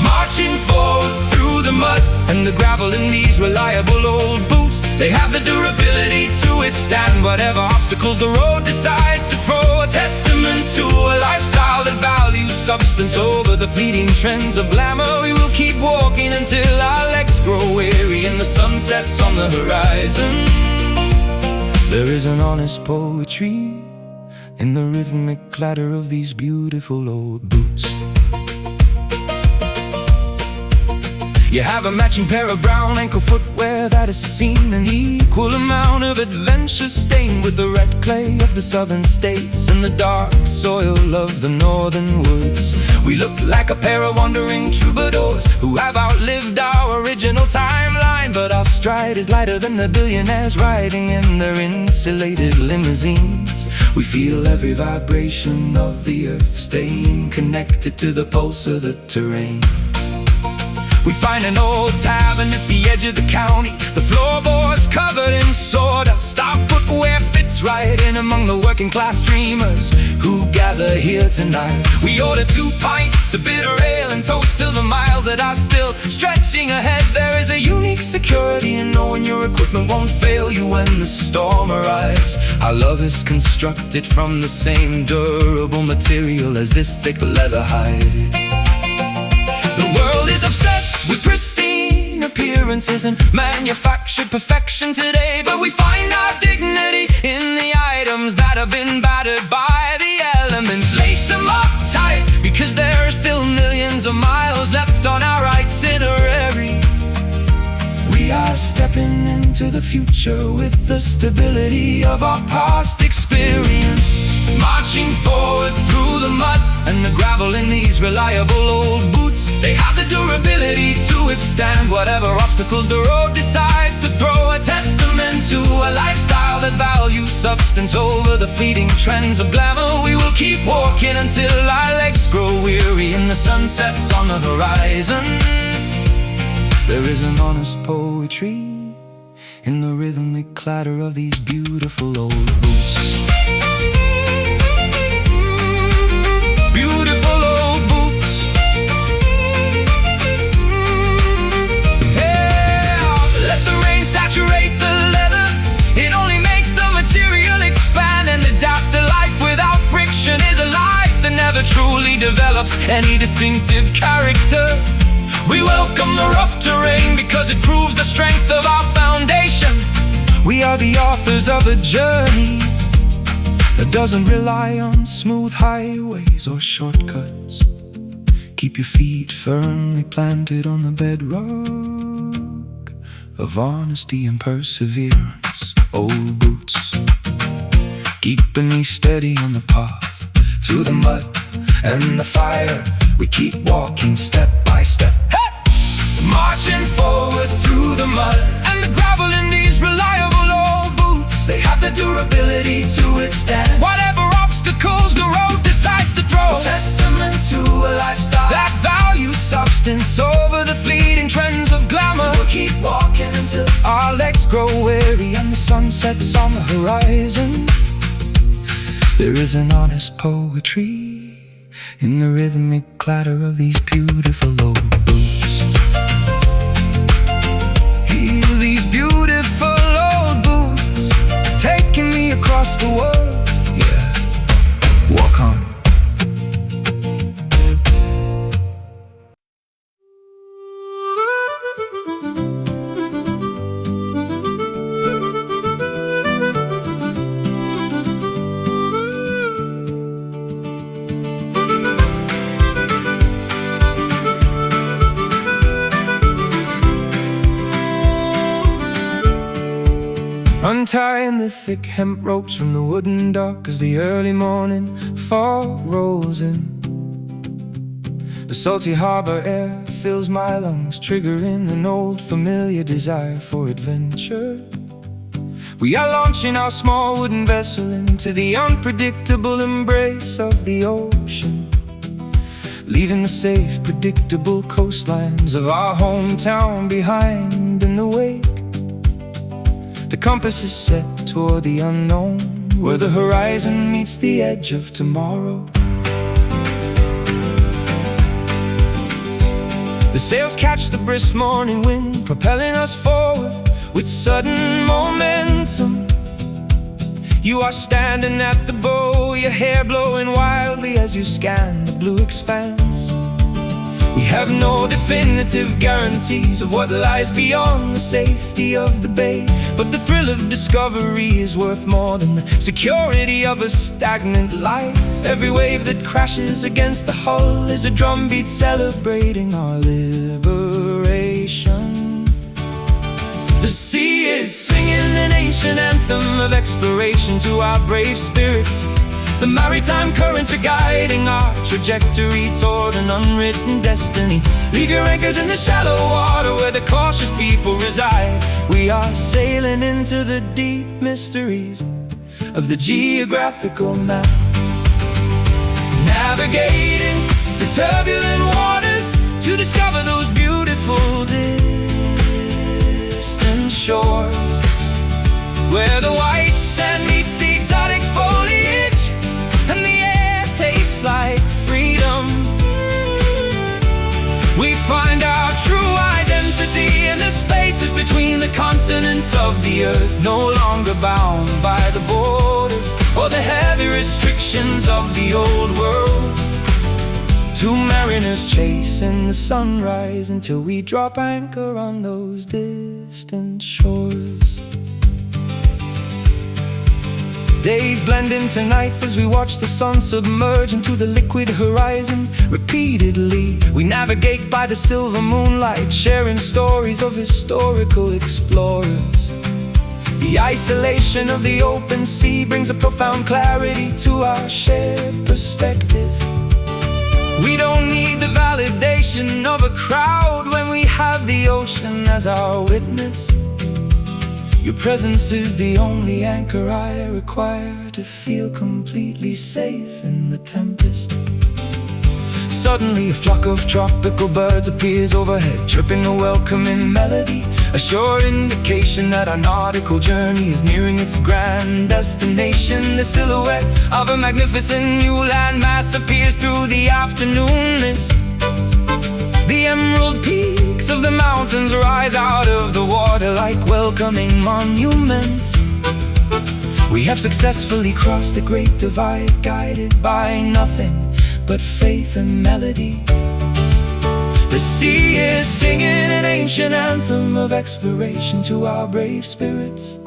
[SPEAKER 1] Marching forward through the mud and the gravel in these reliable old boots. They have the durability to withstand whatever obstacles the road decides to throw. A testament to a lifestyle that values substance over the fleeting trends of glamour. We will keep walking until our legs grow weary and the sun sets on the horizon. There is an honest poetry in the rhythmic clatter of these beautiful old boots. You have a matching pair of brown ankle footwear that has seen an equal amount of adventure, stained with the red clay of the southern states and the dark soil of the northern woods. We look like a pair of wandering troubadours who have outlived our original timeline, but our stride is lighter than the billionaires riding in their insulated limousines. We feel every vibration of the earth, staying connected to the pulse of the terrain. We find an old tavern at the edge of the county. The floorboards covered in sawdust. Our footwear fits right in among the working class dreamers who gather here tonight. We order 2 pints of bitter ale and toast to the miles that are still stretching ahead. There is a unique security in knowing your equipment won't fail you when the storm arrives. Our love is constructed from the same durable material as this thick leather hide. The world is obsessed with pristine appearances and manufactured perfection today, but we find our dignity in the items that have been battered by the elements. Lace them up tight because there are still millions of miles left on our itinerary. We are stepping stepping into the future with the stability of our past experience. Marching forward through the mud and the gravel in these reliable old boots. They have the durability to withstand whatever obstacles the road decides to throw. A testament to a lifestyle that values substance over the fleeting trends of glamour. We will keep walking until our legs grow weary and the sun sets on the horizon. There is an honest poetry in the rhythmic clatter of these beautiful old boots. Beautiful old boots. Yeah, let the rain saturate the leather. It only makes the material expand and adapt to life without friction is a life that never truly develops any distinctive character. We welcome the rough terrain because it proves the strength of our foundation. We are the authors of a journey that doesn't rely on smooth highways or shortcuts. Keep your feet firmly planted on the bedrock of honesty and perseverance. Old boots, keeping me steady on the path through the mud and the fire. We keep walking step by step, marching forward through the mud and the gravel in these reliable old boots. They have the durability to withstand whatever obstacles the road decides to throw. A testament to a lifestyle that values substance over the fleeting trends of glamour. We'll keep walking until our legs grow weary and the sun sets on the horizon. There is an honest poetry in the rhythmic clatter of these beautiful old boots. Hear these beautiful old boots taking me across the world. Yeah, walk on. Untying the thick hemp ropes from the wooden dock as the early morning fog rolls in. The salty harbor air fills my lungs, triggering an old familiar desire for adventure. We are launching our small wooden vessel into the unpredictable embrace of the ocean, leaving the safe, predictable coastlines of our hometown behind in the wake. The compass is set toward the unknown, where the horizon meets the edge of tomorrow. The sails catch the brisk morning wind, propelling us forward with sudden momentum. You are standing at the bow, your hair blowing wildly as you scan the blue expanse. We have no definitive guarantees of what lies beyond the safety of the bay, but the thrill of discovery is worth more than the security of a stagnant life. Every wave that crashes against the hull is a drumbeat celebrating our liberation. The sea is singing an ancient anthem of exploration to our brave spirits. The maritime currents are guiding our trajectory toward an unwritten destiny. Leave your anchors in the shallow water where the cautious people reside. We are sailing into the deep mysteries of the geographical map, navigating the turbulent waters to discover those beautiful distant shores, where the white sand meets the exotic foliage and the air tastes like freedom. We find our true identity in the spaces between the continents of the earth, no longer bound by the borders or the heavy restrictions of the old world. Two mariners chasing the sunrise until we drop anchor on those distant shores. Days blend into nights as we watch the sun submerge into the liquid horizon. Repeatedly, we navigate navigate by the silver moonlight, sharing stories of historical explorers. The isolation of the open sea brings a profound clarity to our shared perspective. We don't need the validation of a crowd when we have the ocean as our witness. Your presence is the only anchor I require to feel completely safe in the tempest. Suddenly a flock of tropical birds appears overhead, chirping a welcoming melody, a sure indication that our nautical journey is nearing its grand destination. The silhouette of a magnificent new landmass appears through the afternoon mist. The emerald peaks of the mountains rise out of the water like welcoming monuments. We have successfully crossed the great divide, guided by nothing but faith and melody. The sea is singing an ancient anthem of exploration to our brave spirits.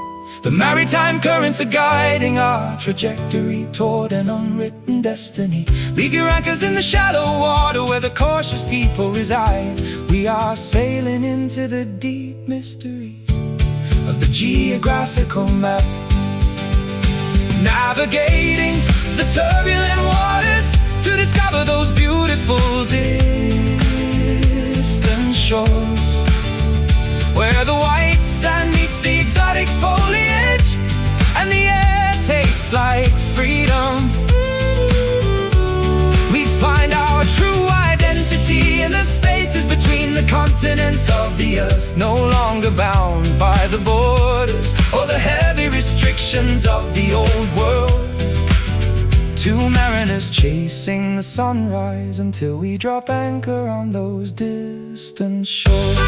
[SPEAKER 1] The maritime currents are guiding our trajectory toward an unwritten destiny. Leave your anchors in the shallow water where the cautious people reside. We are sailing into the deep mysteries of the geographical map, navigating the turbulent waters to discover those beautiful distant shores, where the white sand meets the exotic foliage and the air tastes like freedom. We find our true identity in the spaces between the continents of the earth, no longer bound by the borders or the heavy restrictions of the old world. Two mariners chasing the sunrise until we drop anchor on those distant shores.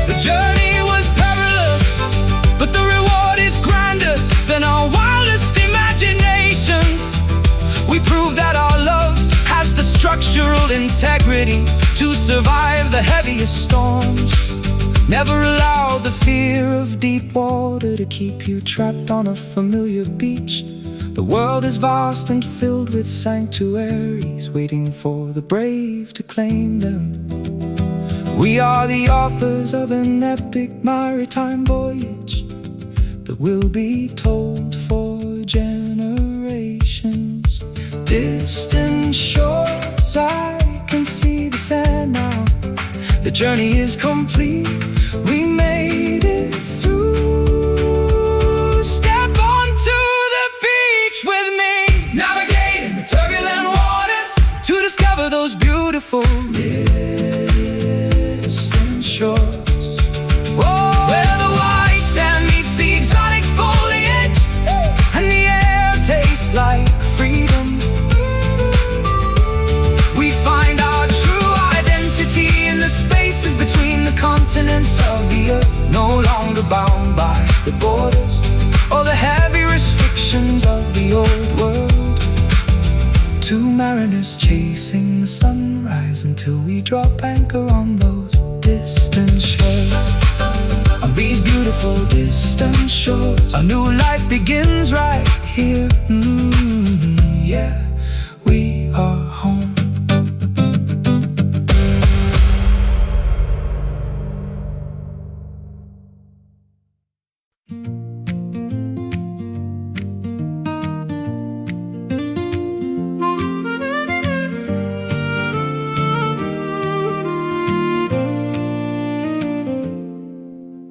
[SPEAKER 1] The journey was perilous, but the reward is grander than our wildest imaginations. We proved that our love has the structural integrity to survive the heaviest storms. Never allow the fear of deep water to keep you trapped on a familiar beach. The world is vast and filled with sanctuaries, waiting for the brave to claim them. We are the authors of an epic maritime voyage that will be told for generations. Distant shores, I can see the sand now. The journey is complete, we made it through. Step onto the beach with me, navigating the turbulent waters to discover those beautiful distant shores. Whoa, where the white sand meets the exotic foliage and the air tastes like freedom. We find our true identity in the spaces between the continents of the earth, no longer bound by the borders or the heavy restrictions of the old world. Two mariners chasing the sunrise until we drop anchor on those distant shores. On these beautiful distant shores, a new life begins right here. Yeah, we are home.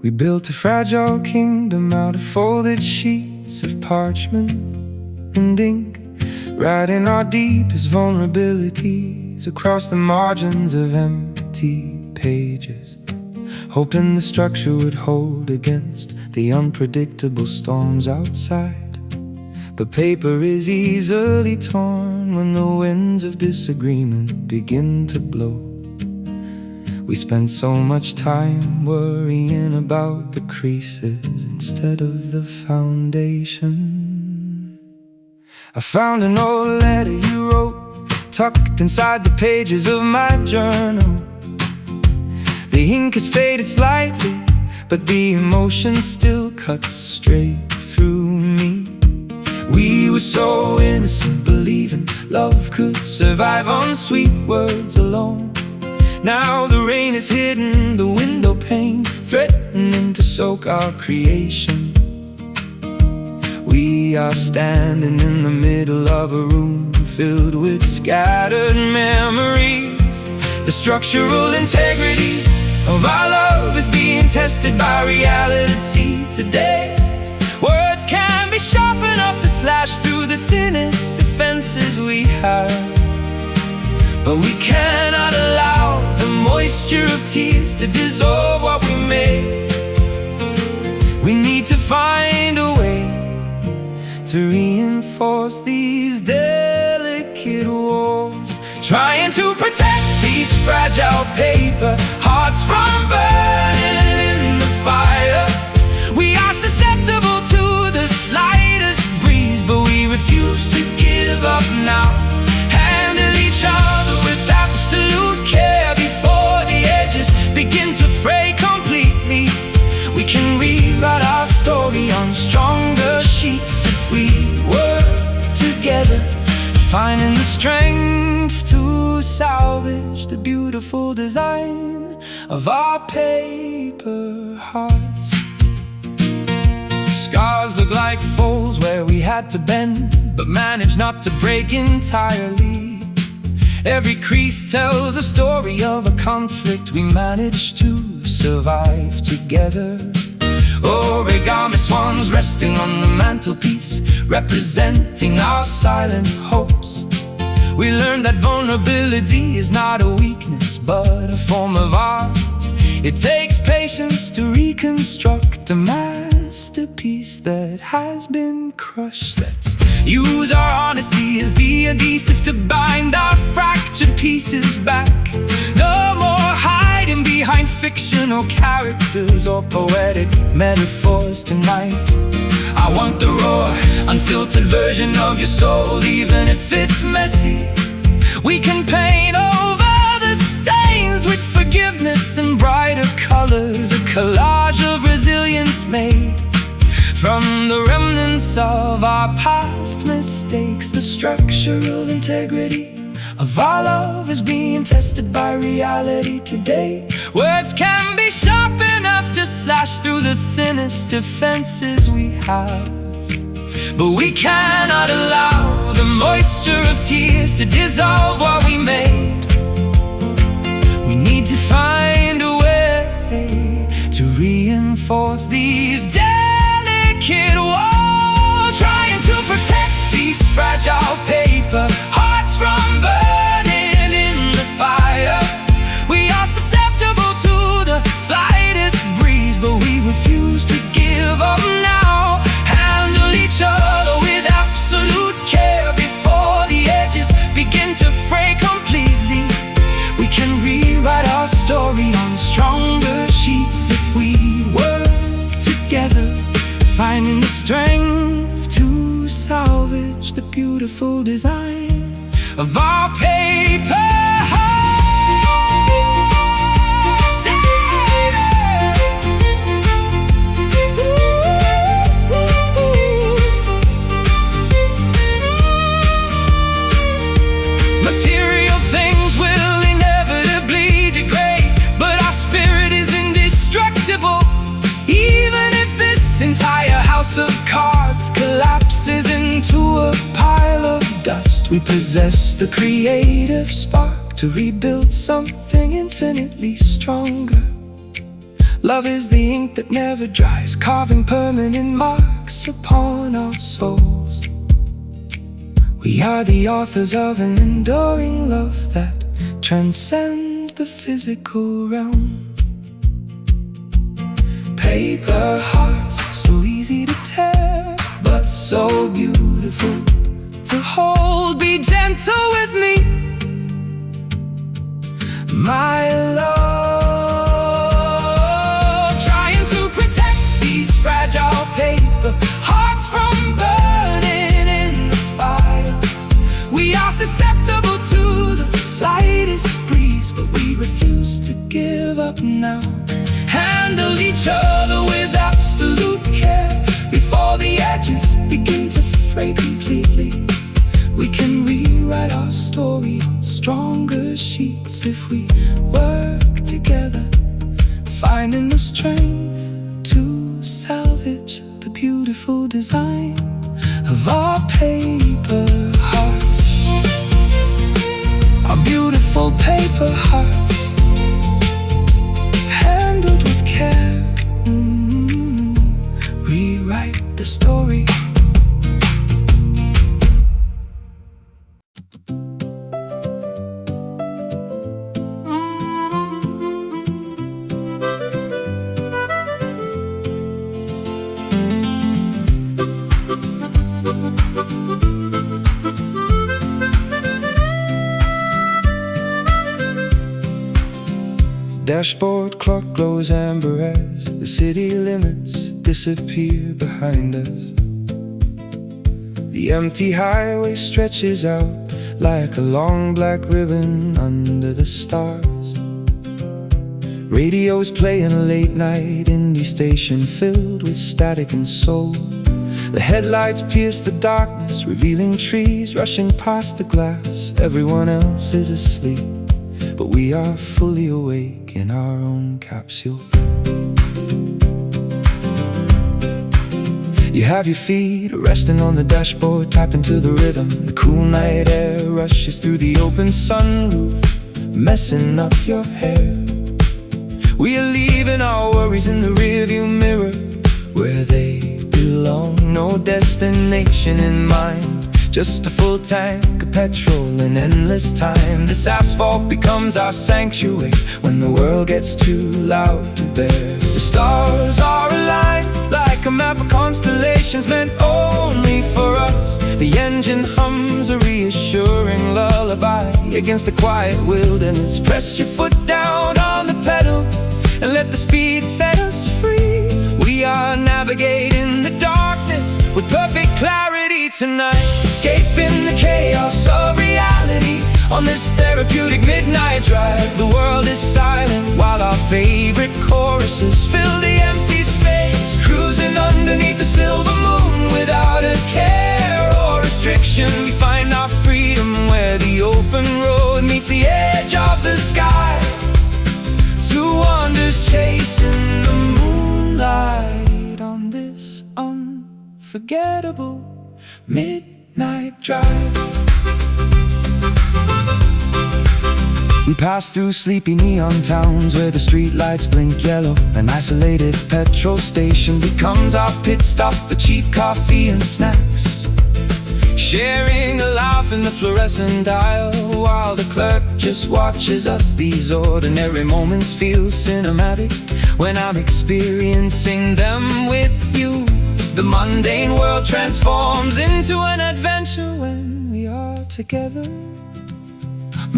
[SPEAKER 1] We built a fragile kingdom out of folded sheets of parchment and ink, writing our deepest vulnerabilities across the margins of empty pages, hoping the structure would hold against the unpredictable storms outside. But paper is easily torn when the winds of disagreement begin to blow. We spent so much time worrying about the creases instead of the foundation. I found an old letter you wrote, tucked inside the pages of my journal. The ink has faded slightly, but the emotion still cuts straight through could survive on sweet words alone. Now the rain has hidden the window pane, threatening to soak our creation. We are standing in the middle of a room filled with scattered memories. The structural integrity of our love is being tested by reality today. Words can be sharp enough to slash through the thinnest defenses we have, but we cannot allow the moisture of tears to dissolve what we made. We need to find a way to reinforce these delicate walls, trying to protect these fragile paper hearts from burning in the fire. We are susceptible to the slightest breeze, but we refuse to give up now. Handle each other with absolute care before the edges begin to fray completely. We can rewrite our story on stronger sheets if we work together, finding the strength to salvage the beautiful design of our paper hearts. Scars look like folds where we had to bend, but managed not to break entirely. Every crease tells a story of a conflict we managed to survive together. Origami swans resting on the mantelpiece, representing our silent hopes. We learned that vulnerability is not a weakness, but a form of art. It takes patience to reconstruct a masterpiece that has been crushed. Let's use our honesty as the adhesive to bind our fractured pieces back. No more hiding behind fictional characters or poetic metaphors tonight. I want the raw, unfiltered version of your soul, even if it's messy. We can paint over the stains with forgiveness and brighter colors, a collage of resilience made from the remnants of our past mistakes. The structural integrity of our love is being tested by reality today. Words can be sharp enough to slash through the thinnest defenses we have, but we cannot allow the moisture of tears to dissolve what we made. We need to find a way to reinforce these delicate walls, trying to protect these fragile paper hearts from burning in the fire. We are susceptible to the slightest breeze, but we refuse to give up now. Handle each other with absolute care before the edges begin to fray completely. We can rewrite our story on stronger sheets if we work together, finding the strength to salvage the beautiful design of our paper hearts. Material things will inevitably degrade, but our spirit is indestructible. Even if this entire house of cards collapses into a pile of dust, we possess the creative spark to rebuild something infinitely stronger. Love is the ink that never dries, carving permanent marks upon our souls. We are the authors of an enduring love that transcends the physical realm. Paper hearts, so easy to tear, but so beautiful to hold. Be gentle with me, my love, trying to protect these fragile paper hearts from burning in the fire. We are susceptible to the slightest breeze, but we refuse to give up now. Handle each other with absolute care before the edges begin to fray completely. We can rewrite our story of our paper hearts, our beautiful paper hearts, handled with care. Rewrite the story. Dashboard clock glows amber as the city limits disappear behind us. The empty highway stretches out like a long black ribbon under the stars. Radio's playing a late night indie station filled with static and soul. The headlights pierce the darkness, revealing trees rushing past the glass. Everyone else is asleep, but we are fully awake in our own capsule. You have your feet resting on the dashboard, tapping to the rhythm. The cool night air rushes through the open sunroof, messing up your hair. We are leaving our worries in the rearview mirror, where they belong. No destination in mind, just a full tank of petrol and endless time. This asphalt becomes our sanctuary when the world gets too loud to bear. The stars are aligned like a map of constellations meant only for us. The engine hums a reassuring lullaby against the quiet wilderness. Press your foot down on the pedal and let the speed set us free. We are navigating the darkness with perfect clarity tonight, escaping the chaos of reality on this therapeutic midnight drive. The world is silent while our favorite choruses fill the empty space, cruising underneath the silver moon without a care or restriction. We find our freedom where the open road meets the edge of the sky. Two wonders chasing the moonlight on this unforgettable midnight drive. We pass through sleepy neon towns where the streetlights blink yellow. An isolated petrol station becomes our pit stop for cheap coffee and snacks, sharing a laugh in the fluorescent aisle while the clerk just watches us. These ordinary moments feel cinematic when I'm experiencing them with you. The mundane world transforms into an adventure when we are together.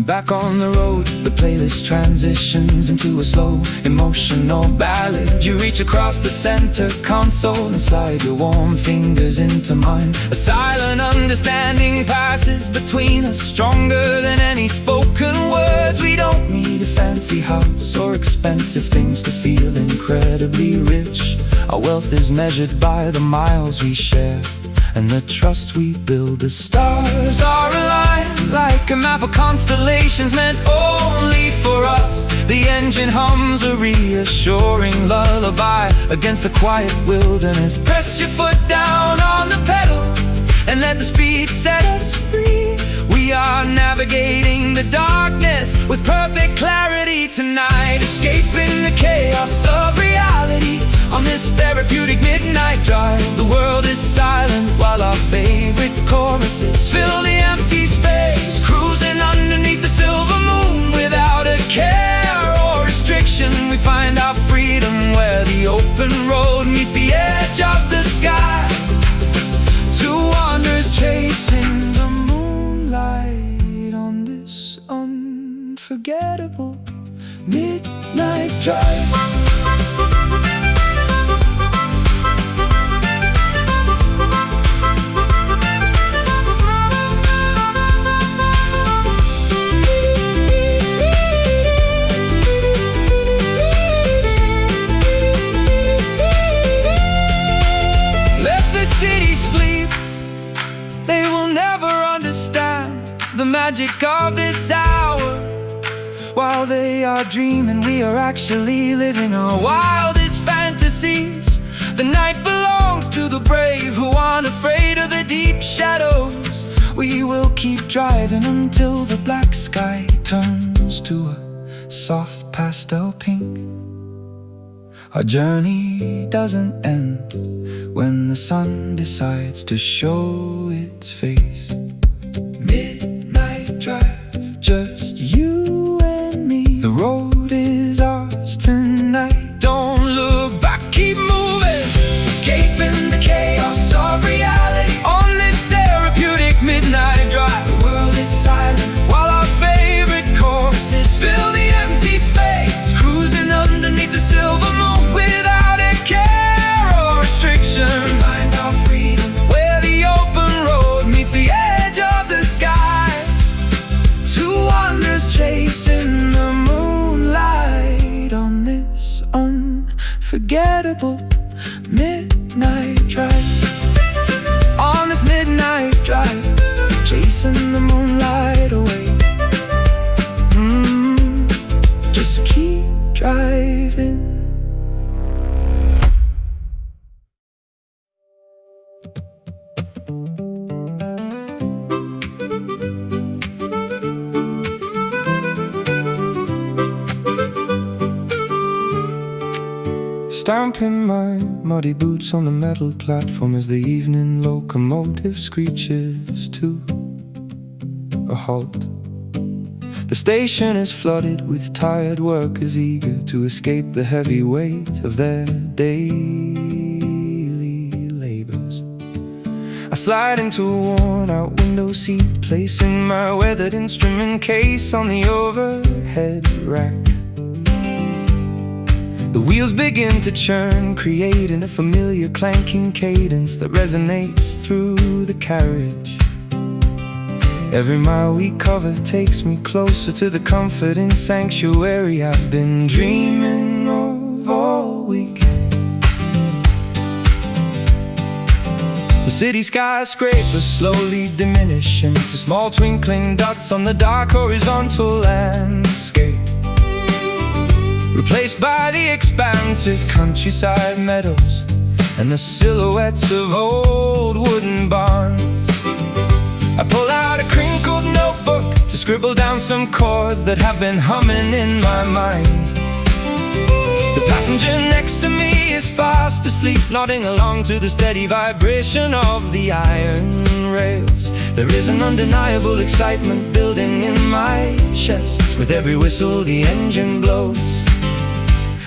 [SPEAKER 1] Back on the road, the playlist transitions into a slow, emotional ballad. You reach across the center console and slide your warm fingers into mine. A silent understanding passes between us, stronger than any spoken words. We don't need a fancy house or expensive things to feel incredibly rich. Our wealth is measured by the miles we share and the trust we build. The stars are aligned like a map of constellations meant only for us. The engine hums a reassuring lullaby against the quiet wilderness. Press your foot down on the pedal and let the speed set us free. We are navigating the darkness with perfect clarity tonight, escaping the chaos of reality on this therapeutic midnight drive. The world is silent while our favorite choruses fill the empty space, cruising underneath the silver moon without a care or restriction. We find our freedom where the open road meets the edge of the sky. Two wanderers chasing the moonlight on this unforgettable midnight drive. The magic of this hour. While they are dreaming, we are actually living our wildest fantasies. The night belongs to the brave who aren't afraid of the deep driving until the black sky turns to a soft pastel pink. Our journey doesn't end when the sun decides to show its face. Midnight drive, just you and me. The road is ours tonight. Don't look back, keep moving, escaping the chaos of reality. On this therapeutic midnight drive, the world is silent while our favorite choruses fill the empty space. Cruising underneath the silver moon without a care or restriction. We find our freedom where the open road meets the edge of the sky. Two wanderers chasing the moonlight on this unforgettable midnight drive. On this midnight drive, chasing the moonlight away. Just keep driving. Stamping my muddy boots on the metal platform as the evening locomotive screeches to a halt. The station is flooded with tired workers eager to escape the heavy weight of their daily labors. I slide into a worn-out window seat, placing my weathered instrument case on the overhead rack. The wheels begin to churn, creating a familiar clanking cadence that resonates through the carriage. Every mile we cover takes me closer to the comfort and sanctuary I've been dreaming of all week. The city skyscrapers slowly diminish into small twinkling dots on the dark horizontal landscape, replaced by the expansive countryside meadows and the silhouettes of old wooden barns. I pull out a crinkled notebook to scribble down some chords that have been humming in my mind. The passenger next to me is fast asleep, nodding along to the steady vibration of the iron rails. There is an undeniable excitement building in my chest. With every whistle the engine blows.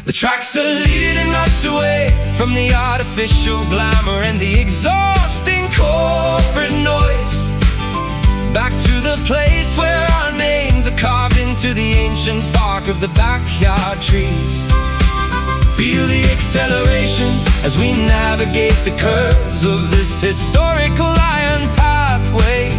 [SPEAKER 1] The tracks are leading us away from the artificial glamour and the exhausting corporate noise, back to the place where our names are carved into the ancient bark of the backyard trees. Feel the acceleration as we navigate the curves of this historical iron pathway.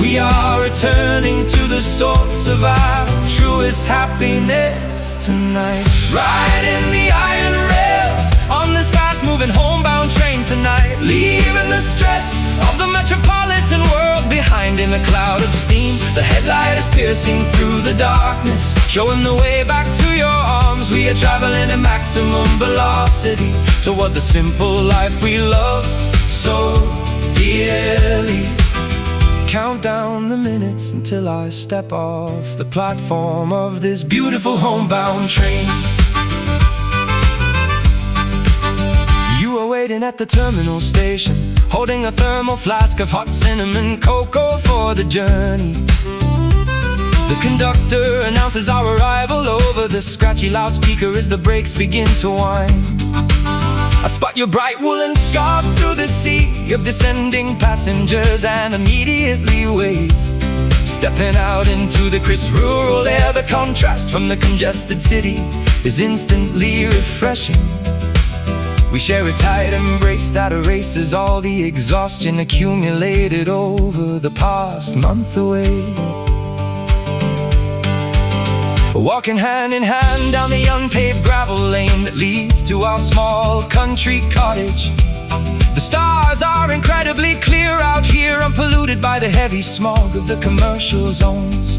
[SPEAKER 1] We are returning to the source of our truest happiness tonight. Riding the iron rails on this fast-moving homebound train tonight, leaving the stress of the metropolitan world behind in a cloud of steam. The headlight is piercing through the darkness, showing the way back to your arms. We are traveling at maximum velocity toward the simple life we love so dearly. Count down the minutes until I step off the platform of this beautiful homebound train. You are waiting at the terminal station, holding a thermal flask of hot cinnamon cocoa for the journey. The conductor announces our arrival over the scratchy loudspeaker as the brakes begin to whine. I spot your bright woolen scarf through the sea of descending passengers and immediately wave. Stepping out into the crisp rural air, the contrast from the congested city is instantly refreshing. We share a tight embrace that erases all the exhaustion accumulated over the past month away. Walking hand in hand down the unpaved gravel lane that leads to our small country cottage. The stars are incredibly clear out here, unpolluted by the heavy smog of the commercial zones.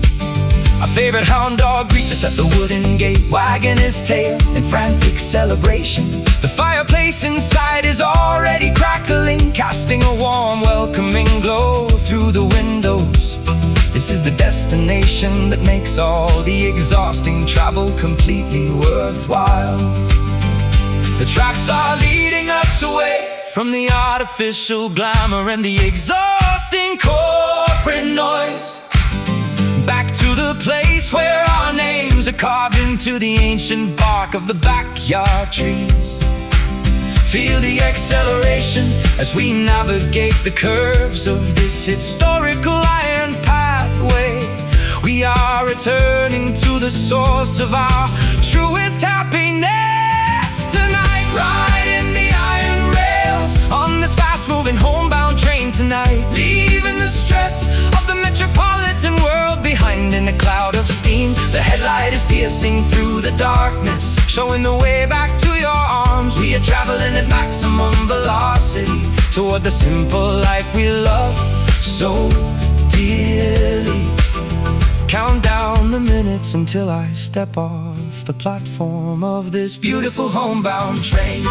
[SPEAKER 1] Our favorite hound dog greets us at the wooden gate, wagging his tail in frantic celebration. The fireplace inside is already crackling, casting a warm, welcoming glow through the windows. This is the destination that makes all the exhausting travel completely worthwhile. The tracks are leading us away from the artificial glamour and the exhausting corporate noise, back to the place where our names are carved into the ancient bark of the backyard trees. Feel the acceleration as we navigate the curves of this historical iron pathway. We are returning to the source of our truest happiness tonight. Riding the iron rails on this fast-moving homebound train tonight, leaving the stress of the metropolitan world behind in a cloud of steam. The headlight is piercing through the darkness, showing the way back to your arms. We are traveling at maximum velocity toward the simple life we love so dearly. Count down the minutes until I step off the platform of this beautiful homebound train.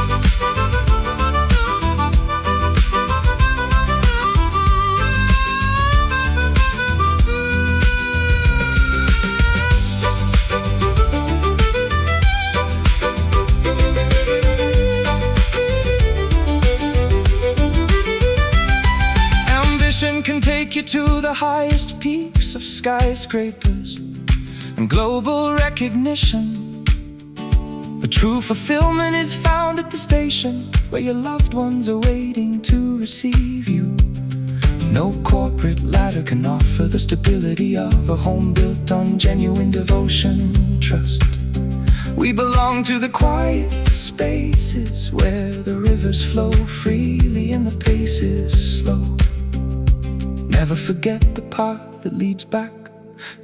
[SPEAKER 1] Can take you to the highest peaks of skyscrapers and global recognition, but true fulfillment is found at the station where your loved ones are waiting to receive you. No corporate ladder can offer the stability of a home built on genuine devotion and trust. We belong to the quiet spaces where the rivers flow freely and the pace is slow. Never forget the path that leads back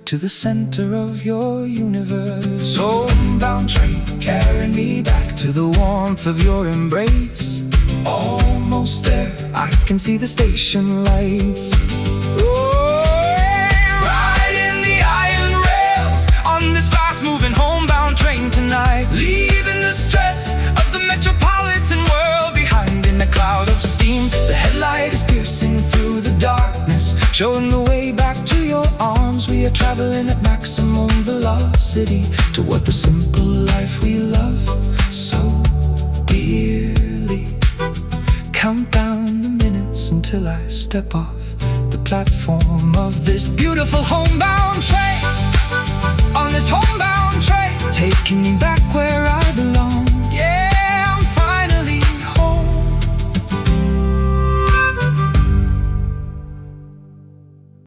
[SPEAKER 1] to the center of your universe. Homebound train, carry me back to the warmth of your embrace. Almost there, I can see the station lights. Riding the iron rails on this fast-moving homebound train tonight, leaving the stress of the metropolitan world behind in a cloud of steam. The headlight is piercing through the darkness, showing the way back to your arms. We are traveling at maximum velocity toward the simple life we love so dearly. Count down the minutes until I step off the platform of this beautiful homebound train.